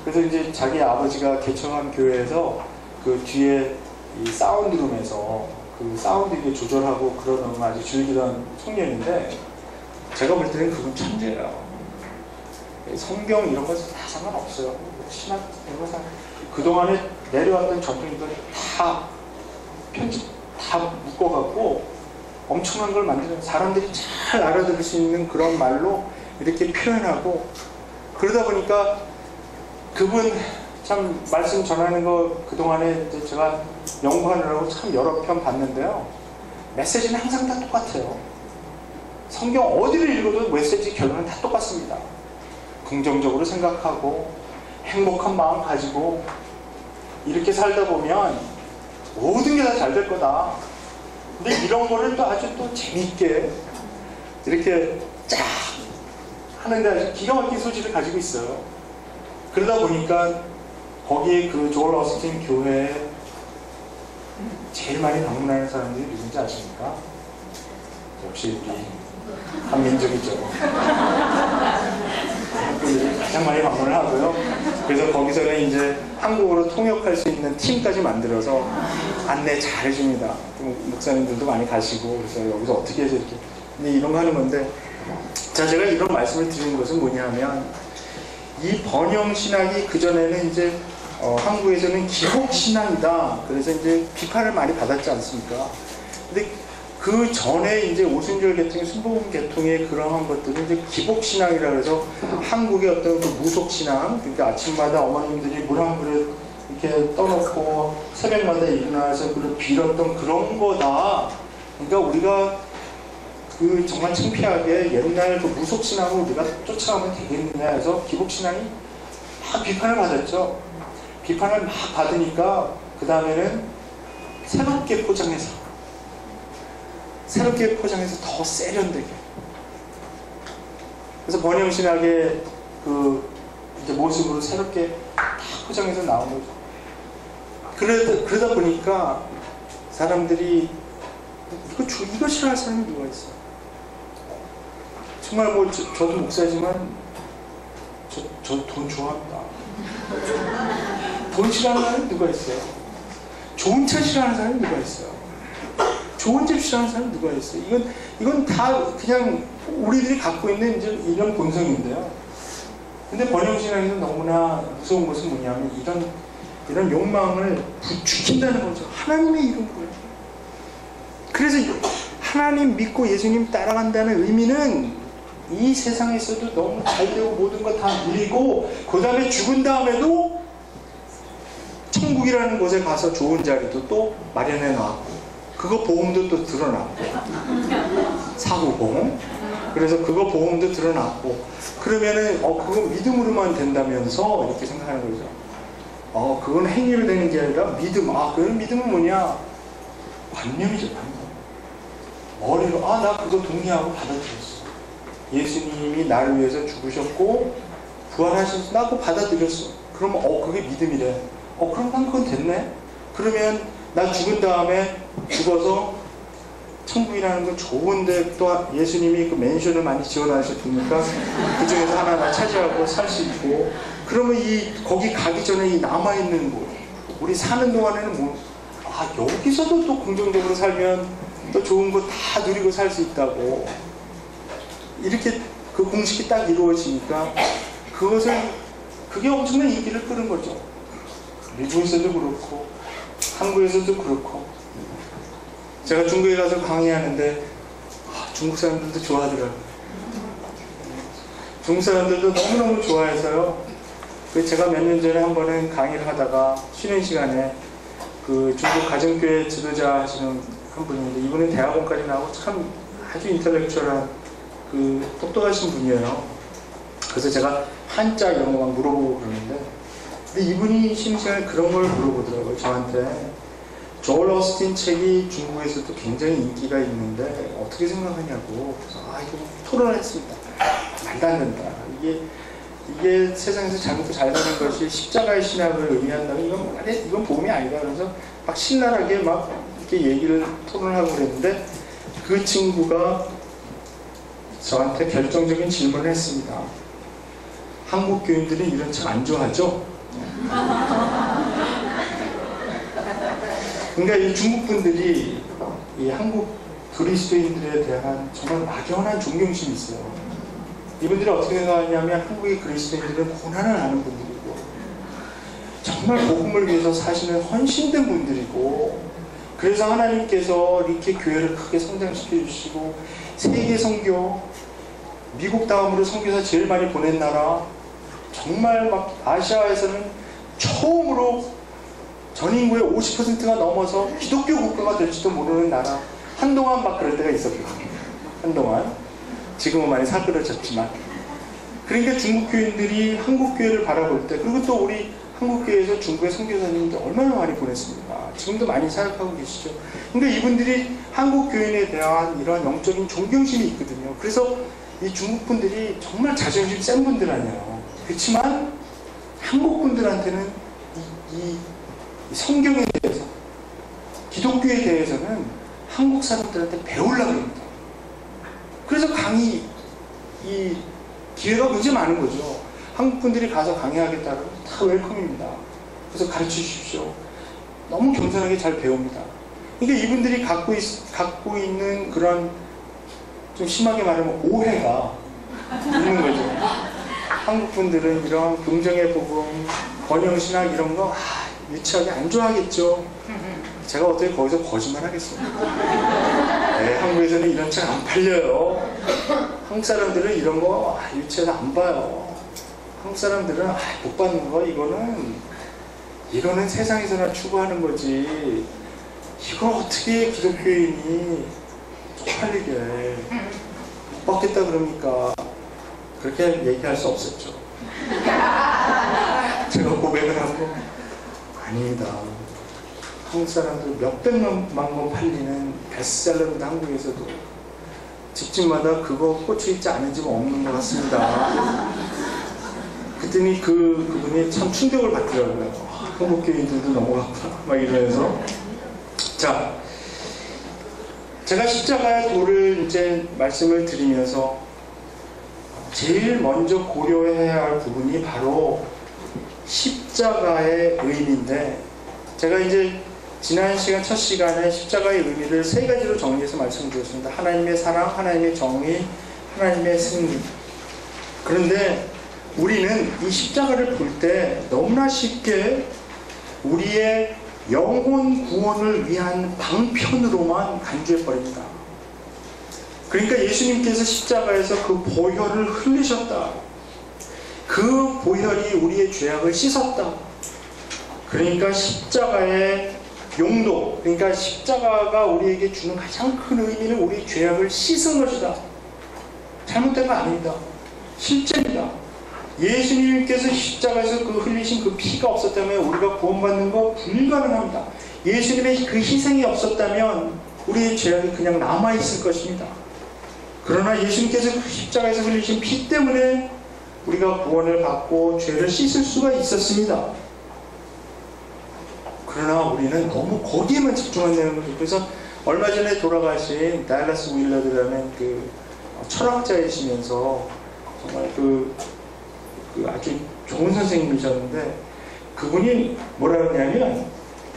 그래서 이제 자기 아버지가 개척한 교회에서 그 뒤에 이 사운드룸에서 그 사운드 이게 조절하고 그러는 걸 아주 즐기던 청년인데, 제가 볼 때는 그분 천재예요. 성경 이런 거 다 상관없어요. 신학 이런 거 그동안에 내려왔던 전통들이 다 묶어갖고 엄청난 걸 만드는, 사람들이 잘 알아들을 수 있는 그런 말로 이렇게 표현하고, 그러다 보니까 그분 참 말씀 전하는 거 그동안에 이제 제가 연구하느라고 참 여러 편 봤는데요. 메시지는 항상 다 똑같아요. 성경 어디를 읽어도 메시지 결론은 다 똑같습니다. 긍정적으로 생각하고 행복한 마음 가지고 이렇게 살다 보면 모든 게 다 잘 될 거다. 근데 이런 거를 또 아주 또 재밌게 이렇게 쫙 하는데 아주 기가 막힌 소질을 가지고 있어요. 그러다 보니까 거기에 그 조엘 오스틴 교회에 제일 많이 방문하는 사람들이 누군지 아십니까? 역시 우리 한민족이죠. 한국인들이 가장 많이 방문을 하고요. 그래서 거기서는 이제 한국어로 통역할 수 있는 팀까지 만들어서 안내 잘 해줍니다. 목사님들도 많이 가시고, 그래서 여기서 어떻게 해서 이렇게. 근데 이런 거 하는 건데, 자, 제가 이런 말씀을 드리는 것은 뭐냐 하면, 이 번영신학이 그전에는 이제 한국에서는 기복신앙이다. 그래서 이제 비판을 많이 받았지 않습니까? 근데 그 전에 이제 오순절 계통, 순복음 계통의 그러한 것들은 이제 기복신앙이라 그래서 한국의 어떤 그 무속신앙, 그러니까 아침마다 어머님들이 물 한 그릇 이렇게 떠놓고 새벽마다 일어나서 그걸 빌었던 그런 거다. 그러니까 우리가 그 정말 창피하게 옛날 그 무속신앙을 우리가 쫓아가면 되겠느냐 해서 기복신앙이 막 비판을 받았죠. 비판을 막 받으니까 그 다음에는 새롭게 포장해서 더 세련되게. 그래서 번영신학의 그 이제 모습으로 새롭게 다 포장해서 나온 거죠. 그러다 보니까 사람들이 이거 싫어할 사람이 누가 있어요? 정말 뭐 저도 목사지만 저 돈 좋아합니다. 돈 싫어하는 사람이 누가 있어요? 좋은 차 싫어하는 사람이 누가 있어요? 좋은 집 싫어하는 사람이 누가 있어요? 이건 다 그냥 우리들이 갖고 있는 이제 이런 본성인데요. 근데 번영신앙에서 너무나 무서운 것은 뭐냐면 이런 욕망을 부추긴다는 거죠. 하나님의 이런 거예요. 그래서 하나님 믿고 예수님 따라간다는 의미는 이 세상에서도 너무 잘되고 모든 거 다 누리고 그 다음에 죽은 다음에도 천국이라는 곳에 가서 좋은 자리도 또 마련해 놨고 그거 보험도 또 들어놨고 사고보험 그래서 그거 보험도 들어놨고 그러면은 그거 믿음으로만 된다면서 이렇게 생각하는 거죠. 그건 행위로 되는 게 아니라 믿음. 그건 믿음은 뭐냐? 관념이죠, 관념. 머리로 나 그거 동의하고 받아들였어. 예수님이 나를 위해서 죽으셨고 부활하셔서 나 그거 받아들였어. 그러면 그게 믿음이래. 그럼 난 그건 됐네. 그러면 나 죽은 다음에 죽어서 천국이라는 건 좋은데 또 예수님이 그 맨션을 많이 지어놔주셨으니까 그 중에서 하나 차지하고 살 수 있고 그러면 거기 가기 전에 이 남아있는 곳 우리 사는 동안에는 여기서도 또 긍정적으로 살면 또 좋은 거 다 누리고 살 수 있다고 이렇게 그 공식이 딱 이루어지니까 그게 엄청난 인기를 끄는 거죠. 미국에서도 그렇고 한국에서도 그렇고 제가 중국에 가서 강의하는데 중국 사람들도 좋아하더라고요. 중국 사람들도 너무너무 좋아해서요. 제가 몇 년 전에 한 번은 강의를 하다가 쉬는 시간에 그 중국 가정교회 지도자 하시는 한 분인데 이분은 대학원까지 나오고 참 아주 인텔렉츄얼한 그 똑똑하신 분이에요. 그래서 제가 한자 이런 거 막 물어보고 그러는데 근데 이분이 쉬는 시간에 그런 걸 물어보더라고요. 저한테 조엘 오스틴 책이 중국에서도 굉장히 인기가 있는데 어떻게 생각하냐고. 그래서 이거 토론을 했습니다. 말도 안 된다. 이게 세상에서 잘못도 잘 사는 것이 십자가의 신학을 의미한다면 이건 복음이 아니다. 그래서 막 신랄하게 막 이렇게 얘기를 토론하고 그랬는데 그 친구가 저한테 결정적인 질문을 했습니다. 한국 교인들은 이런 책 안 좋아하죠? 그러니까 이 중국 분들이 이 한국 그리스도인들에 대한 정말 막연한 존경심이 있어요. 이분들이 어떻게 생각하냐면 한국의 그리스도인들은 고난을 아는 분들이고 정말 복음을 위해서 사시는 헌신된 분들이고 그래서 하나님께서 이렇게 교회를 크게 성장시켜 주시고 세계 선교 미국 다음으로 선교사 제일 많이 보낸 나라 정말 막 아시아에서는 처음으로 전 인구의 50%가 넘어서 기독교 국가가 될지도 모르는 나라 한동안 막 그럴 때가 있었거든요. 한동안 지금은 많이 사그러졌지만 그러니까 중국 교인들이 한국 교회를 바라볼 때 그리고 또 우리 한국 교회에서 중국의 선교사님들 얼마나 많이 보냈습니까? 지금도 많이 사역하고 계시죠. 그러니까 이분들이 한국 교인에 대한 이런 영적인 존경심이 있거든요. 그래서 이 중국 분들이 정말 자존심 센 분들 아니에요. 그렇지만 한국 분들한테는 이 성경에 대해서, 기독교에 대해서는 한국 사람들한테 배우려고 합니다. 그래서 강의, 이 기회가 굉장히 많은 거죠. 한국 분들이 가서 강의하겠다고 다 웰컴입니다. 그래서 가르쳐 주십시오. 너무 겸손하게 잘 배웁니다. 그러니까 이분들이 갖고 있는 그런, 좀 심하게 말하면 오해가 있는 거죠. 한국 분들은 이런 긍정의 복음, 번영신학 이런 거 유치하게 안 좋아하겠죠. 제가 어떻게 거기서 거짓말 하겠습니까? 네, 한국에서는 이런 책 안 팔려요. 한국 사람들은 이런 거 유치해서 안 봐요. 한국 사람들은 못 받는 거 이거는 세상에서나 추구하는 거지. 이걸 어떻게 기독교인이 쪽팔리게 못 받겠다 그럽니까? 그렇게 얘기할 수 없었죠. 제가 고백을 하고, 아닙니다. 한국 사람들 몇백만 권 팔리는 베스트셀러입니다. 한국에서도 집집마다 그거 꽂혀 있지 않은 집은 없는 것 같습니다. 그랬더니 그분이 참 충격을 받더라고요. 한국교인들도 넘어갔구나 막 이러면서. 자, 제가 십자가의 도를 이제 말씀을 드리면서 제일 먼저 고려해야 할 부분이 바로 십자가의 의미인데, 제가 이제 지난 시간, 첫 시간에 십자가의 의미를 세 가지로 정리해서 말씀드렸습니다. 하나님의 사랑, 하나님의 정의, 하나님의 승리. 그런데 우리는 이 십자가를 볼 때 너무나 쉽게 우리의 영혼 구원을 위한 방편으로만 간주해버립니다. 그러니까 예수님께서 십자가에서 그 보혈을 흘리셨다. 그 보혈이 우리의 죄악을 씻었다. 그러니까 십자가의 용도, 그러니까 십자가가 우리에게 주는 가장 큰 의미는 우리의 죄악을 씻은 것이다. 잘못된 거 아닙니다. 실제입니다. 예수님께서 십자가에서 그 흘리신 그 피가 없었다면 우리가 구원받는 거 불가능합니다. 예수님의 그 희생이 없었다면 우리의 죄악이 그냥 남아있을 것입니다. 그러나 예수님께서 그 십자가에서 흘리신 피 때문에 우리가 구원을 받고 죄를 씻을 수가 있었습니다. 그러나 우리는 너무 거기에만 집중한다는 거죠. 그래서 얼마 전에 돌아가신 달라스 윌러드라는 그 철학자이시면서 정말 그 아주 좋은 선생님이셨는데, 그분이 뭐라 그러냐면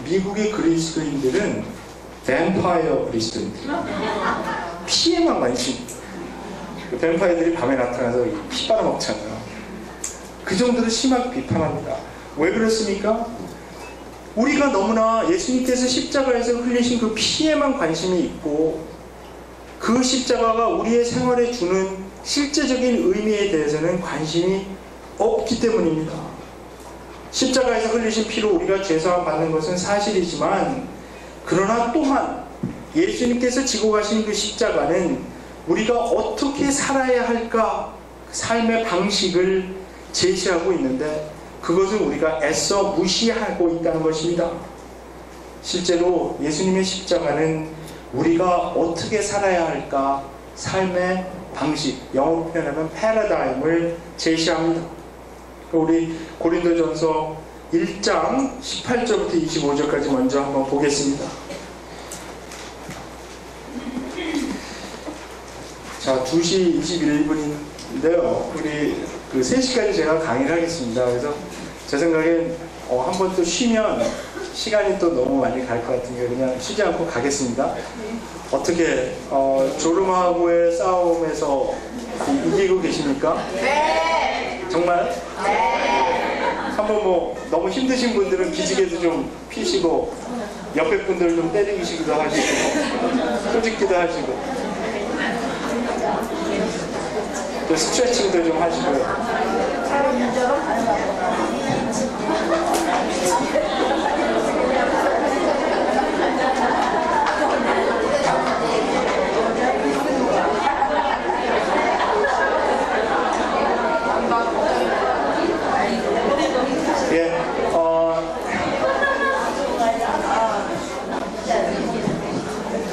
미국의 그리스도인들은 뱀파이어 그리스도인들, 피에만 관심. 그 뱀파이어들이 밤에 나타나서 피 빨아먹잖아요. 그 정도로 심하게 비판합니다. 왜 그렇습니까? 우리가 너무나 예수님께서 십자가에서 흘리신 그 피에만 관심이 있고, 그 십자가가 우리의 생활에 주는 실제적인 의미에 대해서는 관심이 없기 때문입니다. 십자가에서 흘리신 피로 우리가 죄사함 받는 것은 사실이지만, 그러나 또한 예수님께서 지고 가신 그 십자가는 우리가 어떻게 살아야 할까, 삶의 방식을 제시하고 있는데, 그것을 우리가 애써 무시하고 있다는 것입니다. 실제로 예수님의 십자가는 우리가 어떻게 살아야 할까, 삶의 방식, 영어로 표현하면 패러다임을 제시합니다. 우리 고린도전서 1장 18절부터 25절까지 먼저 한번 보겠습니다. 자, 2시 21분인데요. 우리 그 3시까지 제가 강의를 하겠습니다. 그래서 제 생각엔 한 번 또 쉬면 시간이 또 너무 많이 갈 것 같으니까 그냥 쉬지 않고 가겠습니다. 어떻게 조르마하고의 싸움에서 이기고 계십니까? 네. 정말? 네. 한번 뭐 너무 힘드신 분들은 기지개도 좀 피시고, 옆에 분들 좀 때리시기도 하시고, 꼬집기도 하시고, 또 스트레칭도 좀 하시고요.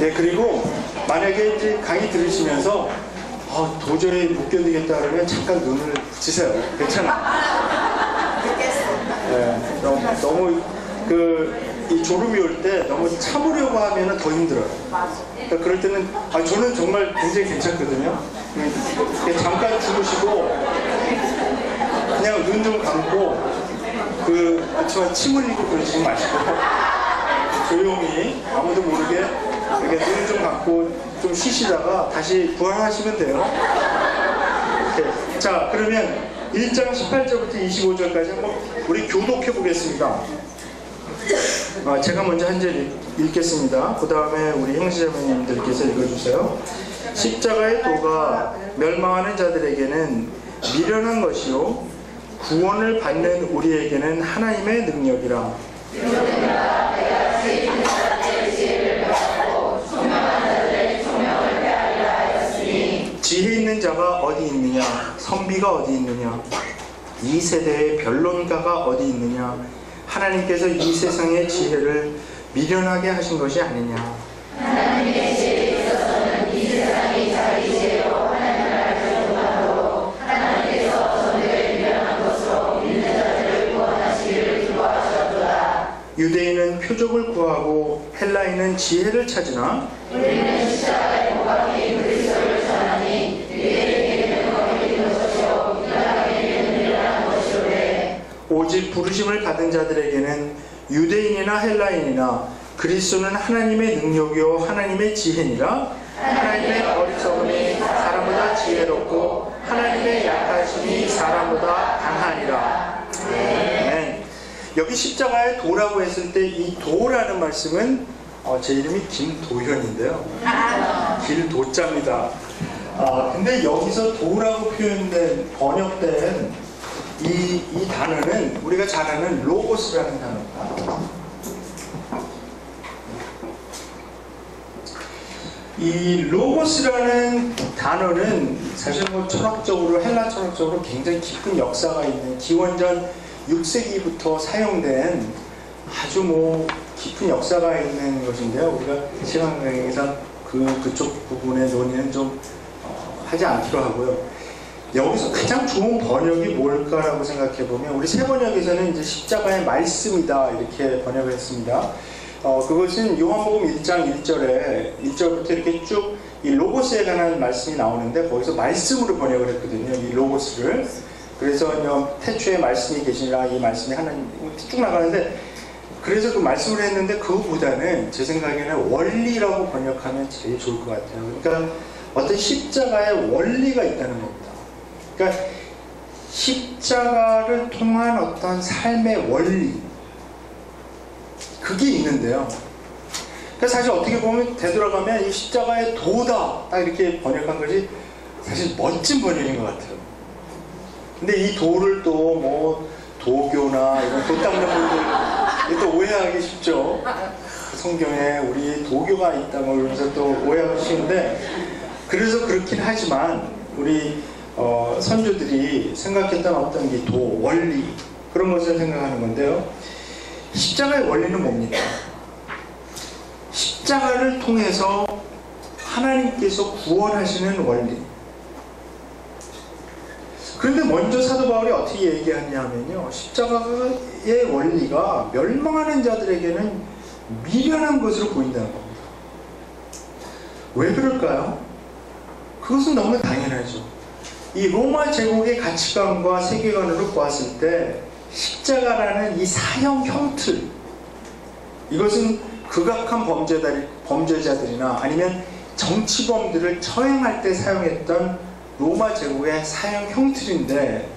예, 그리고 만약에 이제 강의 들으시면서 도저히 못 견디겠다 그러면 잠깐 눈을 붙이세요. 괜찮아요. 예, 너무 이 졸음이 올 때 너무 참으려고 하면 더 힘들어요. 그러니까 그럴 때는 저는 정말 굉장히 괜찮거든요. 그냥 잠깐 주무시고 그냥 눈 좀 감고 그렇지만 침 흘리고 그러지 마시고 조용히 아무도 모르게 이렇게 눈 좀 감고 좀 쉬시다가 다시 부활하시면 돼요. 이렇게. 자, 그러면 1장 18절부터 25절까지 한번 우리 교독해 보겠습니다. 제가 먼저 한 절 읽겠습니다. 그 다음에 우리 형제자매님들께서 읽어주세요. 십자가의 도가 멸망하는 자들에게는 미련한 것이요 구원을 받는 우리에게는 하나님의 능력이라. 지혜 있는 자가 어디 있느냐? 선비가 어디 있느냐? 이 세대의 변론가가 어디 있느냐? 하나님께서 이 세상의 지혜를 미련하게 하신 것이 아니냐? 하나님의 지혜에 있어서는 이 세상이 자기 지혜로 하나님을 알지 못하도록 하나님께서 선비를 미련한 것으로 믿는 자들을 구원하시기를 기뻐하셨도다. 유대인은 표적을 구하고 헬라인은 지혜를 찾으나 우리는 십자가의 도가 긴 그리스도를 전하니 유대인에게는 거기 있는 것이요 헬라인에게는 미련한 것이오되 오직 부르심을 받은 자들에게는 유대인이나 헬라인이나 그리스도는 하나님의 능력이요 하나님의 지혜니라. 하나님의 어리석음이 사람보다 지혜롭고 하나님의 약하심이 사람보다 강하니라. 네. 여기 십자가의 도라고 했을 때 이 도라는 말씀은 제 이름이 김도현인데요. 길도자입니다. 근데 여기서 도라고 표현된 번역된 이 단어는 우리가 잘 아는 로고스라는 단어입니다. 이 로고스라는 단어는 사실 철학적으로 헬라 철학적으로 굉장히 깊은 역사가 있는 기원전 6세기부터 사용된 아주 깊은 역사가 있는 것인데요. 우리가 시간 강의에서 그쪽 부분의 논의는 좀 하지 않기로 하고요. 여기서 가장 좋은 번역이 뭘까라고 생각해 보면 우리 새 번역에서는 이제 십자가의 말씀이다 이렇게 번역을 했습니다. 그것은 요한복음 1장 1절부터 이렇게 쭉 이 로고스에 관한 말씀이 나오는데 거기서 말씀으로 번역을 했거든요. 이 로고스를. 그래서 태초에 말씀이 계시니라 이 말씀이 하나님 쭉 나가는데 그래서 그 말씀을 했는데 그거보다는 제 생각에는 원리라고 번역하면 제일 좋을 것 같아요. 그러니까 어떤 십자가의 원리가 있다는 겁니다. 그러니까 십자가를 통한 어떤 삶의 원리 그게 있는데요. 그러니까 사실 어떻게 보면 되돌아가면 이 십자가의 도다 딱 이렇게 번역한 것이 사실 멋진 번역인 것 같아요. 근데 이 도를 또 도교나 이런 도 닦는 분들 또 오해하기 쉽죠. 성경에 우리 도교가 있다 그러면서 또 오해하기 쉬운데 그래서 그렇긴 하지만 우리 선조들이 생각했던 어떤 이 도, 원리 그런 것을 생각하는 건데요. 십자가의 원리는 뭡니까? 십자가를 통해서 하나님께서 구원하시는 원리. 그런데 먼저 사도 바울이 어떻게 얘기하냐면요. 십자가의 원리가 멸망하는 자들에게는 미련한 것으로 보인다는 겁니다. 왜 그럴까요? 그것은 너무 당연하죠. 이 로마 제국의 가치관과 세계관으로 보았을 때 십자가라는 이 사형 형틀 이것은 극악한 범죄자들이나 아니면 정치범들을 처형할 때 사용했던 로마 제국의 사형 형틀인데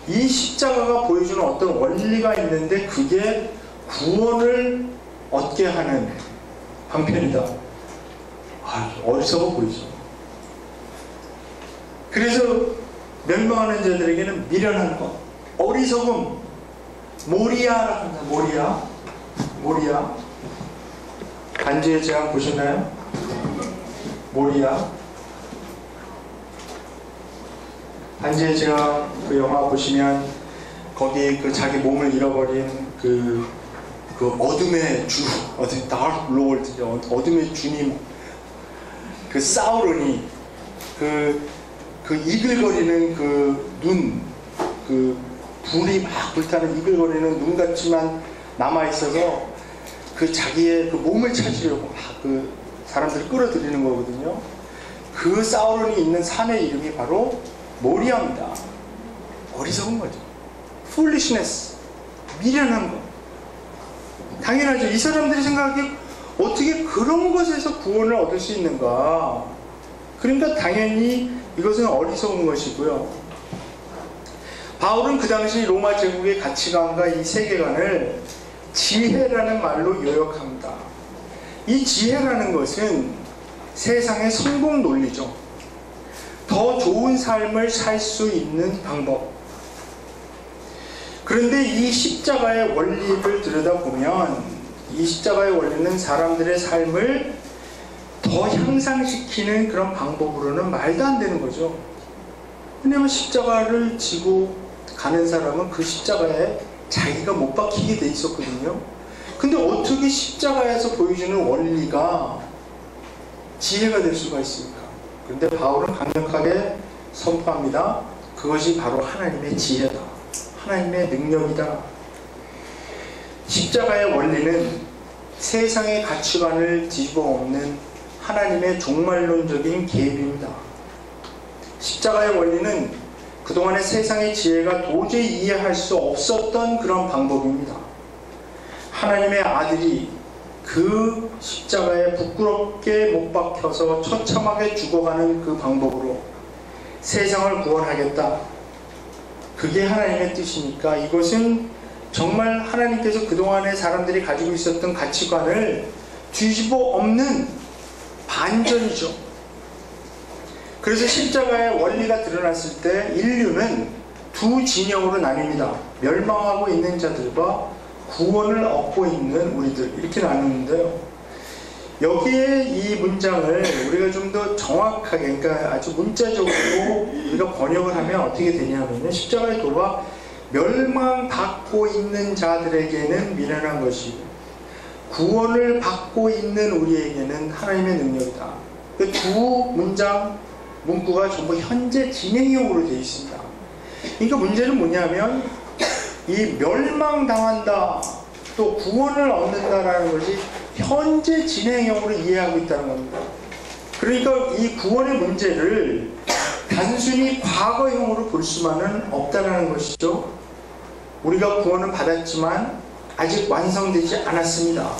이 십자가가 보여주는 어떤 원리가 있는데 그게 구원을 얻게 하는 방편이다. 어리석어 보이죠. 그래서 멸망하는 자들에게는 미련한 것, 어리석음, 모리아라고 합니다. 모리아. 반지의 제왕 보셨나요? 모리아. 반지의 제왕 그 영화 보시면 거기 그 자기 몸을 잃어버린 그 어둠의 주, 다크 롤드, 어둠의 주님, 그 사우론이 그 이글거리는 그 눈, 그 불이 막 불타는 이글거리는 눈 같지만 남아있어서 그 자기의 그 몸을 찾으려고 막 그 사람들을 끌어들이는 거거든요. 그 사우론이 있는 산의 이름이 바로 모리아입니다. 어리석은 거죠. foolishness. 미련한 거. 당연하죠. 이 사람들이 생각하기에 어떻게 그런 것에서 구원을 얻을 수 있는가. 그러니까 당연히 이것은 어리석은 것이고요. 바울은 그 당시 로마 제국의 가치관과 이 세계관을 지혜라는 말로 요약합니다. 이 지혜라는 것은 세상의 성공 논리죠. 더 좋은 삶을 살 수 있는 방법. 그런데 이 십자가의 원리를 들여다보면 이 십자가의 원리는 사람들의 삶을 더 향상시키는 그런 방법으로는 말도 안 되는 거죠. 왜냐하면 십자가를 지고 가는 사람은 그 십자가에 자기가 못 박히게 돼 있었거든요. 근데 어떻게 십자가에서 보여주는 원리가 지혜가 될 수가 있습니까? 그런데 바울은 강력하게 선포합니다. 그것이 바로 하나님의 지혜다. 하나님의 능력이다. 십자가의 원리는 세상의 가치관을 뒤집어 엎는 하나님의 종말론적인 계획입니다. 십자가의 원리는 그동안의 세상의 지혜가 도저히 이해할 수 없었던 그런 방법입니다. 하나님의 아들이 그 십자가에 부끄럽게 못 박혀서 처참하게 죽어가는 그 방법으로 세상을 구원하겠다. 그게 하나님의 뜻이니까 이것은 정말 하나님께서 그동안의 사람들이 가지고 있었던 가치관을 뒤집어 엎는 반전이죠. 그래서 십자가의 원리가 드러났을 때 인류는 두 진영으로 나뉩니다. 멸망하고 있는 자들과 구원을 얻고 있는 우리들, 이렇게 나누는데요. 여기에 이 문장을 우리가 좀 더 정확하게, 그러니까 아주 문자적으로 우리가 번역을 하면 어떻게 되냐면요, 십자가의 도가 멸망받고 있는 자들에게는 미련한 것이고 구원을 받고 있는 우리에게는 하나님의 능력이다. 그 두 문장 문구가 전부 현재 진행형으로 되어 있습니다. 그러니까 문제는 뭐냐면 이 멸망당한다 또 구원을 얻는다라는 것이 현재 진행형으로 이해하고 있다는 겁니다. 그러니까 이 구원의 문제를 단순히 과거형으로 볼 수만은 없다는 것이죠. 우리가 구원은 받았지만 아직 완성되지 않았습니다.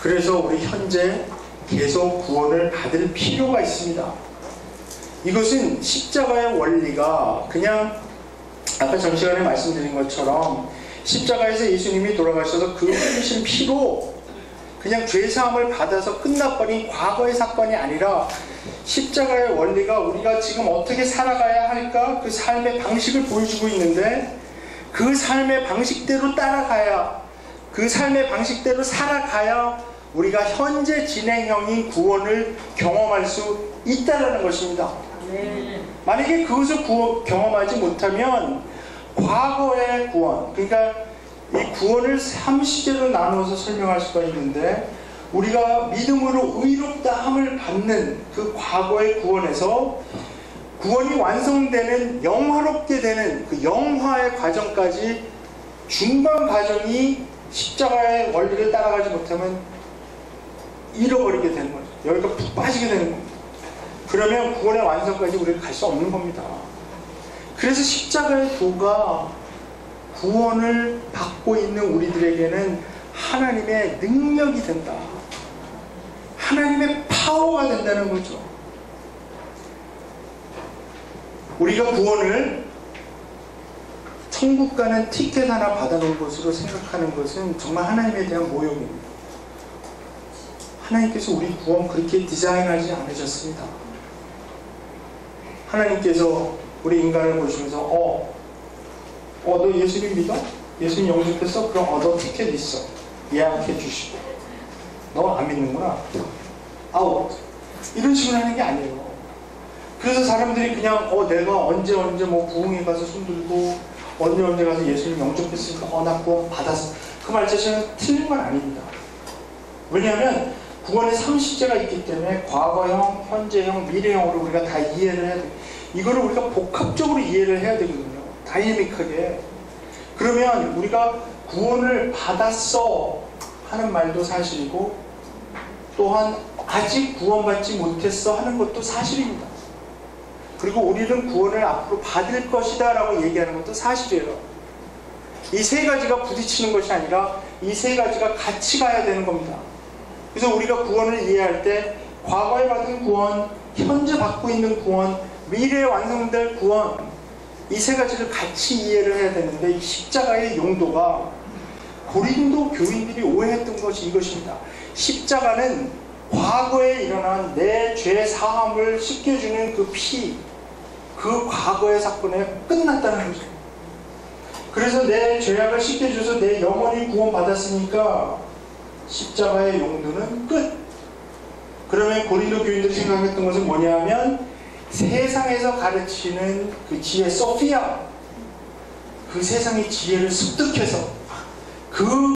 그래서 우리 현재 계속 구원을 받을 필요가 있습니다. 이것은 십자가의 원리가 그냥 아까 전 시간에 말씀드린 것처럼 십자가에서 예수님이 돌아가셔서 그 흘리신 피로 그냥 죄사함을 받아서 끝나버린 과거의 사건이 아니라 십자가의 원리가 우리가 지금 어떻게 살아가야 할까 그 삶의 방식을 보여주고 있는데 그 삶의 방식대로 따라가야 그 삶의 방식대로 살아가야 우리가 현재 진행형인 구원을 경험할 수 있다는 것입니다. 만약에 그것을 경험하지 못하면 과거의 구원, 그러니까 이 구원을 3시제로 나누어서 설명할 수가 있는데 우리가 믿음으로 의롭다 함을 받는 그 과거의 구원에서 구원이 완성되는 영화롭게 되는 그 영화의 과정까지 중간 과정이 십자가의 원리를 따라가지 못하면 잃어버리게 되는 거죠. 여기가 푹 빠지게 되는 겁니다. 그러면 구원의 완성까지 우리가 갈 수 없는 겁니다. 그래서 십자가의 도가 구원을 받고 있는 우리들에게는 하나님의 능력이 된다. 하나님의 파워가 된다는 거죠. 우리가 구원을 천국 가는 티켓 하나 받아놓은 것으로 생각하는 것은 정말 하나님에 대한 모욕입니다. 하나님께서 우리 구원 그렇게 디자인하지 않으셨습니다. 하나님께서 우리 인간을 보시면서 너 예수님 믿어? 예수님 영접했어? 그럼 너 티켓 있어. 예약해 주시고. 너 안 믿는구나. 아웃. 이런 식으로 하는 게 아니에요. 그래서 사람들이 그냥 내가 언제 뭐 부흥회 가서 손들고 언제 가서 예수님 영접했으니까 나 구원 받았어. 그 말 자체는 틀린 건 아닙니다. 왜냐하면 구원의 3시제가 있기 때문에 과거형, 현재형, 미래형으로 우리가 다 이해를 해야 돼요. 이거를 우리가 복합적으로 이해를 해야 되거든요. 다이내믹하게. 그러면 우리가 구원을 받았어 하는 말도 사실이고, 또한 아직 구원받지 못했어 하는 것도 사실입니다. 그리고 우리는 구원을 앞으로 받을 것이다 라고 얘기하는 것도 사실이에요. 이 세 가지가 부딪히는 것이 아니라 이 세 가지가 같이 가야 되는 겁니다. 그래서 우리가 구원을 이해할 때 과거에 받은 구원, 현재 받고 있는 구원, 미래에 완성될 구원, 이 세 가지를 같이 이해를 해야 되는데, 이 십자가의 용도가 고린도 교인들이 오해했던 것이 이것입니다. 십자가는 과거에 일어난 내 죄 사함을 씻겨주는 그 피, 그 과거의 사건에 끝났다는 거죠. 그래서 내 죄악을 씻겨줘서 내 영혼이 구원받았으니까 십자가의 용도는 끝. 그러면 고린도 교인들이 생각했던 것은 뭐냐 하면, 세상에서 가르치는 그 지혜 소피아, 그 세상의 지혜를 습득해서 그